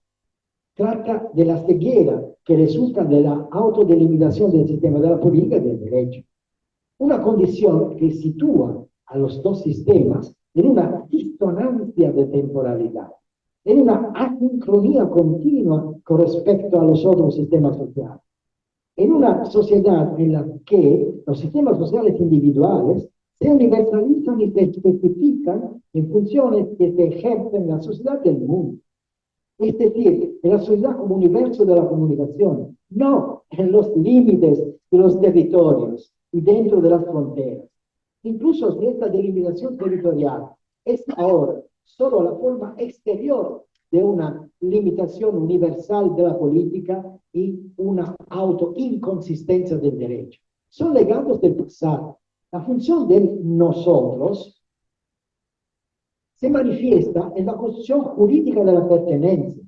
trata de la ceguera que resulta de la autodelimitación del sistema de la política y del derecho. Una condición que sitúa a los dos sistemas en una disonancia de temporalidad, en una asincronía continua con respecto a los otros sistemas sociales. En una sociedad en la que los sistemas sociales individuales se universalizan y se especifican en funciones que se ejercen en la sociedad del mundo. Es decir, en la sociedad como universo de la comunicación, no en los límites de los territorios y dentro de las fronteras. Incluso si esta delimitación territorial es ahora solo la forma exterior de una limitación universal de la política y una autoinconsistencia del derecho. Son legados del pasado. La función de nosotros se manifiesta en la construcción jurídica de la pertenencia,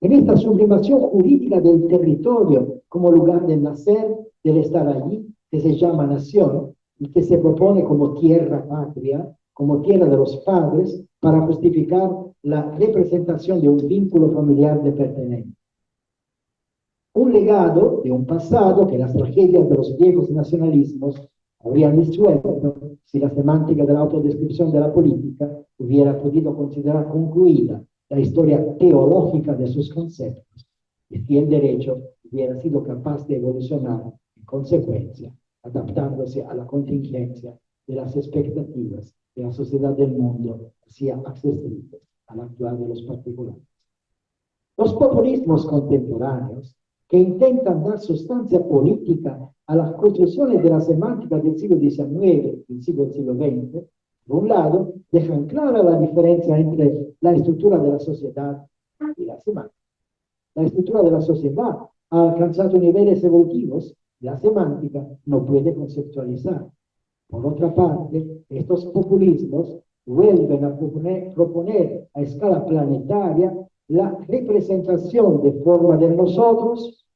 en esta sublimación jurídica del territorio como lugar del nacer, del estar allí, que se llama nación, y que se propone como tierra patria, como tierra de los padres, para justificar la representación de un vínculo familiar de pertenencia. Un legado de un pasado que las tragedias de los viejos nacionalismos habrían disuelto si la semántica de la autodescripción de la política hubiera podido considerar concluida la historia teológica de sus conceptos, y si el derecho hubiera sido capaz de evolucionar en consecuencia, adaptándose a la contingencia de las expectativas de la sociedad del mundo, hacia accesibles al actuar de los particulares. Los populismos contemporáneos, que intentan dar sustancia política a las construcciones de la semántica del siglo XIX y del siglo XX, por un lado, dejan clara la diferencia entre la estructura de la sociedad y la semántica. La estructura de la sociedad ha alcanzado niveles evolutivos, la semántica no puede conceptualizar. Por otra parte, estos populismos vuelven a proponer a escala planetaria la representación de formas de nosotros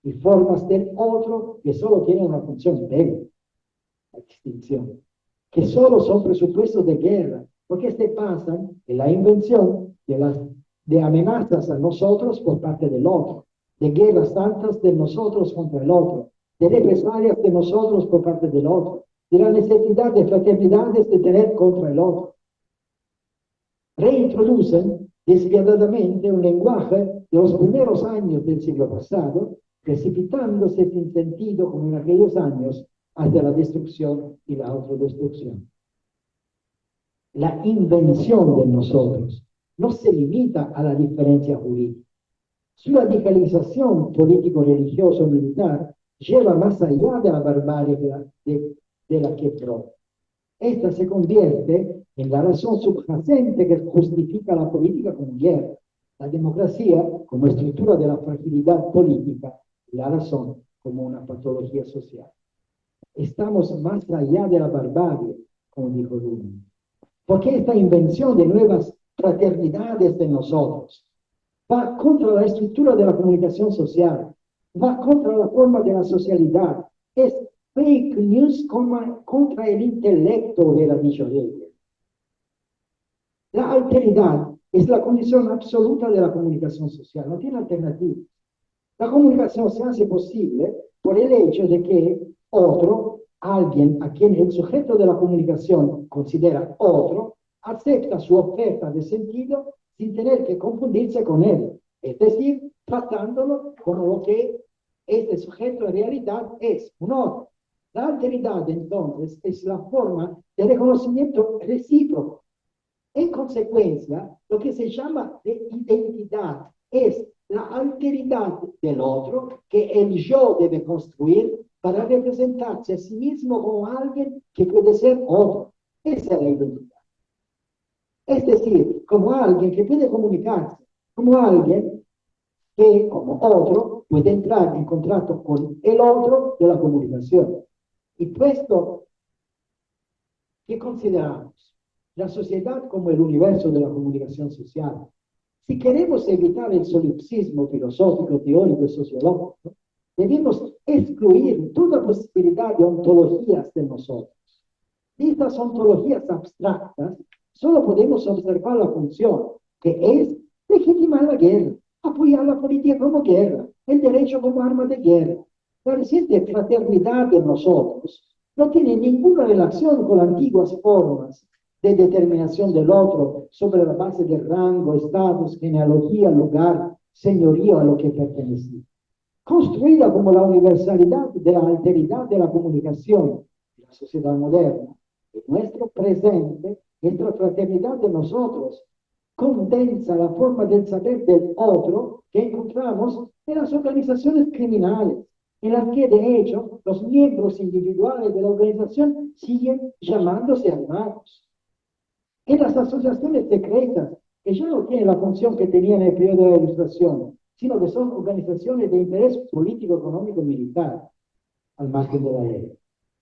y formas del otro que solo tienen una función bélica, la distinción, que solo son presupuestos de guerra, porque se basan en la invención de amenazas a nosotros por parte del otro, de guerras santas de nosotros contra el otro, de represalias de nosotros por parte del otro, de la necesidad de fraternidades de tener contra el otro. Reintroducen despiadadamente un lenguaje de los primeros años del siglo pasado, precipitándose sin sentido como en aquellos años hacia la destrucción y la autodestrucción. La invención de nosotros no se limita a la diferencia jurídica. Su radicalización político-religioso-militar lleva más allá de la barbarie de la que brota. Esta se convierte en la razón subyacente que justifica la política como guerra, la democracia como estructura de la fragilidad política y la razón como una patología social. Estamos más allá de la barbarie, como dijo Luhmann. Porque esta invención de nuevas fraternidades de nosotros va contra la estructura de la comunicación social, va contra la forma de la socialidad, es fake news contra el intelecto, hubiera dicho Hegel. La alteridad es la condición absoluta de la comunicación social, no tiene alternativa. La comunicación se hace posible por el hecho de que otro, alguien a quien el sujeto de la comunicación considera otro, acepta su oferta de sentido sin tener que confundirse con él, es decir, tratándolo como lo que este sujeto en realidad es, un otro. La alteridad, entonces, es la forma de reconocimiento recíproco. En consecuencia, lo que se llama de identidad es la alteridad del otro que el yo debe construir para representarse a sí mismo como alguien que puede ser otro. Esa es la identidad. Es decir, como alguien que puede comunicarse, como alguien que, como otro, puede entrar en contacto con el otro de la comunicación. Y puesto que consideramos la sociedad como el universo de la comunicación social, si queremos evitar el solipsismo filosófico, teórico y sociológico, debemos excluir toda posibilidad de ontologías de nosotros. De estas ontologías abstractas, solo podemos observar la función, que es legitimar la guerra, apoyar la política como guerra, el derecho como arma de guerra. La reciente fraternidad de nosotros no tiene ninguna relación con las antiguas formas de determinación del otro sobre la base de rango, estatus, genealogía, lugar, señorío a lo que pertenecía. Construida como la universalidad de la alteridad de la comunicación de la sociedad moderna, en nuestro presente, nuestra fraternidad de nosotros condensa la forma del saber del otro que encontramos en las organizaciones criminales, en las que de hecho los miembros individuales de la organización siguen llamándose hermanos. En las asociaciones secretas, que ya no tienen la función que tenían en el periodo de la Ilustración, sino que son organizaciones de interés político, económico y militar, al margen de la ley.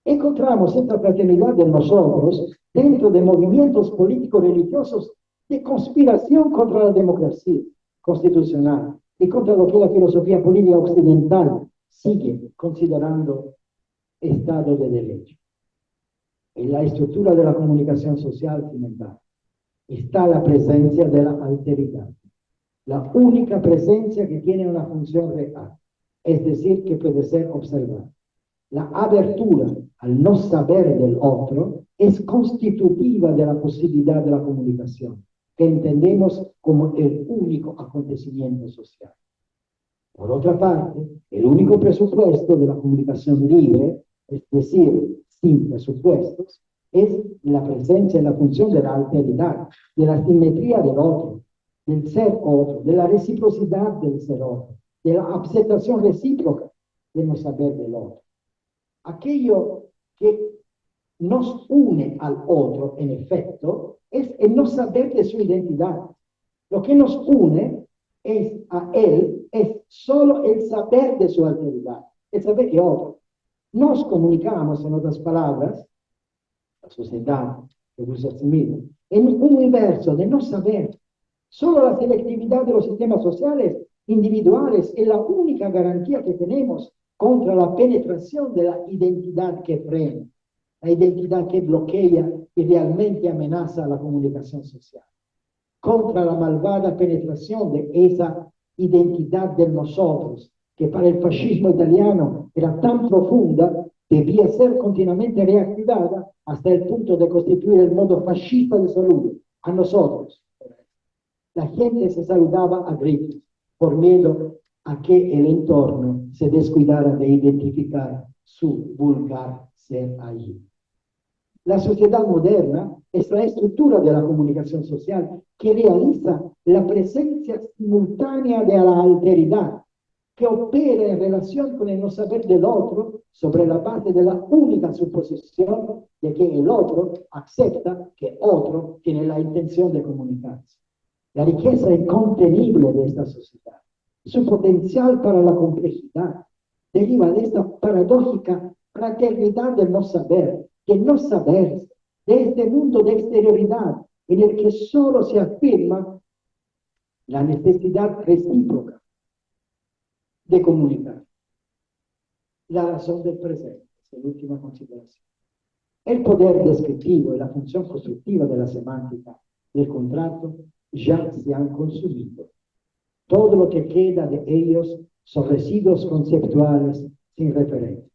Encontramos esta fraternidad de nosotros dentro de movimientos políticos religiosos de conspiración contra la democracia constitucional y contra lo que la filosofía política occidental sigue considerando Estado de Derecho. En la estructura de la comunicación social, sin embargo, está la presencia de la alteridad, la única presencia que tiene una función real, es decir, que puede ser observada. La abertura al no saber del otro es constitutiva de la posibilidad de la comunicación, que entendemos como el único acontecimiento social. Por otra parte, el único presupuesto de la comunicación libre, es decir, sin presupuestos, es la presencia y la función de la alteridad, de la simetría del otro, del ser otro, de la reciprocidad del ser otro, de la aceptación recíproca de no saber del otro. Aquello que nos une al otro, en efecto, es el no saber de su identidad. Lo que nos une es a él, es solo el saber de su alteridad, el saber que otro. Nos comunicamos, en otras palabras, la sociedad que usa a sí mismo, en un universo de no saber. Solo la selectividad de los sistemas sociales individuales es la única garantía que tenemos contra la penetración de la identidad que frena, la identidad que bloquea y realmente amenaza a la comunicación social. Contra la malvada penetración de esa identidad de nosotros, que para el fascismo italiano era tan profunda, debía ser continuamente reactivada hasta el punto de constituir el modo fascista de saludo a nosotros. La gente se saludaba a gritos por miedo a que el entorno se descuidara de identificar su vulgar ser allí. La sociedad moderna es la estructura de la comunicación social que realiza la presencia simultánea de la alteridad, que opera en relación con el no saber del otro sobre la base de la única suposición de que el otro acepta que otro tiene la intención de comunicarse. La riqueza incontenible de esta sociedad, su potencial para la complejidad, deriva de esta paradójica fraternidad del no saber, de este mundo de exterioridad en el que solo se afirma la necesidad recíproca de comunicar. La razón del presente es la última consideración. El poder descriptivo y la función constructiva de la semántica del contrato ya se han consumido. Todo lo que queda de ellos son residuos conceptuales sin referencia.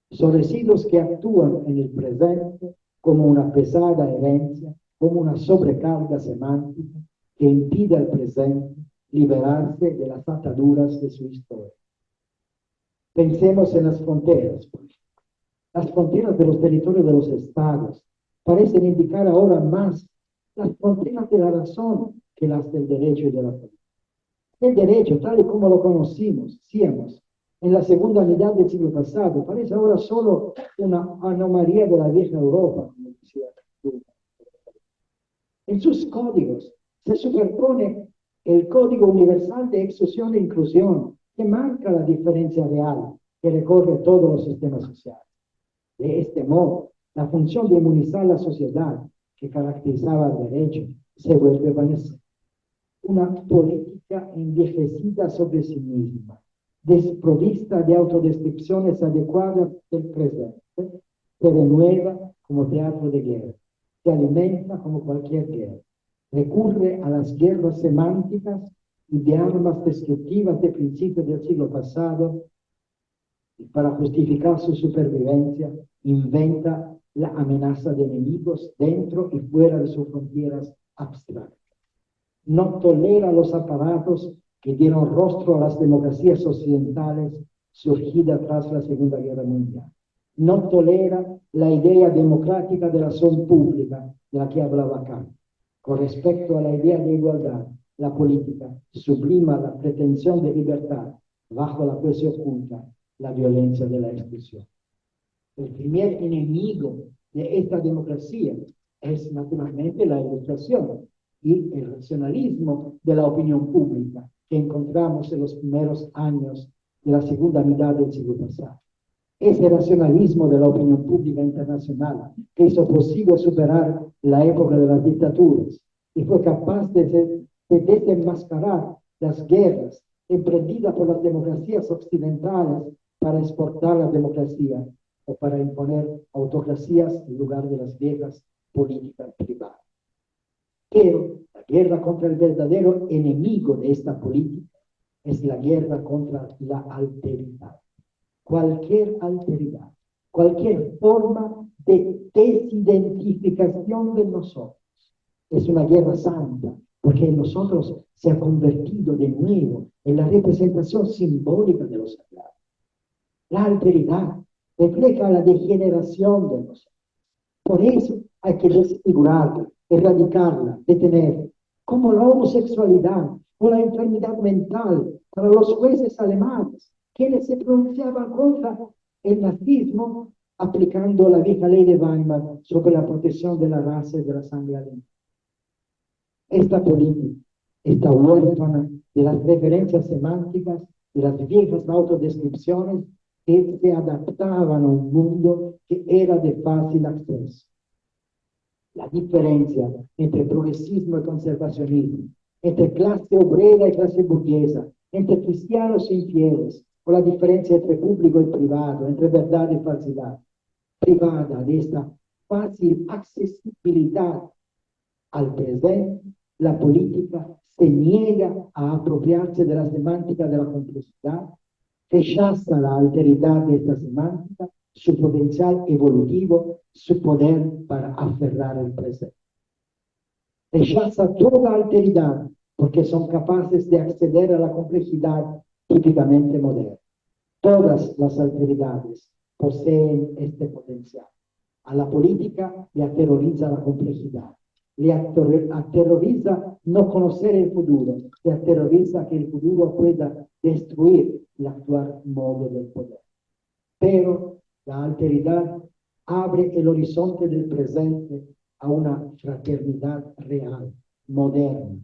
Son residuos que actúan en el presente como una pesada herencia, como una sobrecarga semántica que impide al presente liberarse de las ataduras de su historia. Pensemos en las fronteras. Las fronteras de los territorios de los estados parecen indicar ahora más las fronteras de la razón que las del derecho y de la política. El derecho, tal y como lo conocimos en la segunda mitad del siglo pasado, parece ahora solo una anomalía de la vieja Europa, como decía. En sus códigos se superpone el Código Universal de Exclusión e Inclusión, que marca la diferencia real que recorre todos los sistemas sociales. De este modo, la función de inmunizar la sociedad que caracterizaba al derecho se vuelve vanescente. Una política envejecida sobre sí misma, desprovista de autodescripciones adecuadas del presente, se renueva como teatro de guerra, se alimenta como cualquier guerra, recurre a las guerras semánticas y de armas descriptivas de principios del siglo pasado y para justificar su supervivencia inventa la amenaza de enemigos dentro y fuera de sus fronteras abstractas. No tolera los aparatos que dieron rostro a las democracias occidentales surgidas tras la Segunda Guerra Mundial. No tolera la idea democrática de la razón pública de la que hablaba Kant. Con respecto a la idea de igualdad, la política sublima la pretensión de libertad bajo la cual se oculta la violencia de la exclusión. El primer enemigo de esta democracia es naturalmente la ilustración y el racionalismo de la opinión pública que encontramos en los primeros años de la segunda mitad del siglo pasado. Ese racionalismo de la opinión pública internacional que hizo posible superar la época de las dictaduras y fue capaz de desenmascarar las guerras emprendidas por las democracias occidentales para exportar la democracia o para imponer autocracias en lugar de las viejas políticas privadas. Pero la guerra contra el verdadero enemigo de esta política es la guerra contra la alteridad. Cualquier alteridad, cualquier forma de desidentificación de nosotros es una guerra santa, porque en nosotros se ha convertido de nuevo en la representación simbólica de lo sagrado. La alteridad refleja la degeneración de nosotros. Por eso hay que desfigurarla, erradicarla, detener, como la homosexualidad o la enfermedad mental para los jueces alemanes, quienes se pronunciaban contra el nazismo aplicando la vieja ley de Weimar sobre la protección de la raza y de la sangre alemana. Esta política está huérfana de las referencias semánticas, de las viejas autodescripciones que se adaptaban a un mundo que era de fácil acceso. La diferencia entre progresismo y conservacionismo, entre clase obrera y clase burguesa, entre cristianos e infieles, o la diferencia entre público y privado, entre verdad y falsidad, privada de esta fácil accesibilidad al presente, la política se niega a apropiarse de la semántica de la complejidad, rechaza la alteridad de esta semántica, su potencial evolutivo, su poder para aferrar el presente. Rechaza toda alteridad porque son capaces de acceder a la complejidad típicamente moderna. Todas las alteridades poseen este potencial. A la política le aterroriza la complejidad. Le aterroriza no conocer el futuro. Le aterroriza que el futuro pueda destruir el actual modo del poder. Pero la alteridad abre el horizonte del presente a una fraternidad real, moderna,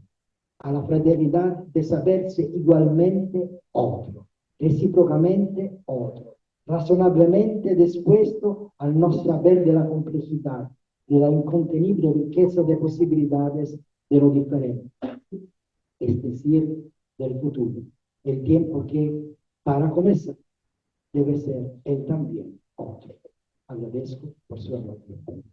a la fraternidad de saberse igualmente otro, recíprocamente otro, razonablemente dispuesto al no saber de la complejidad, de la incontenible riqueza de posibilidades de lo diferente, es decir, del futuro, el tiempo que, para comenzar, debe ser él también otro. Agradezco por su atención.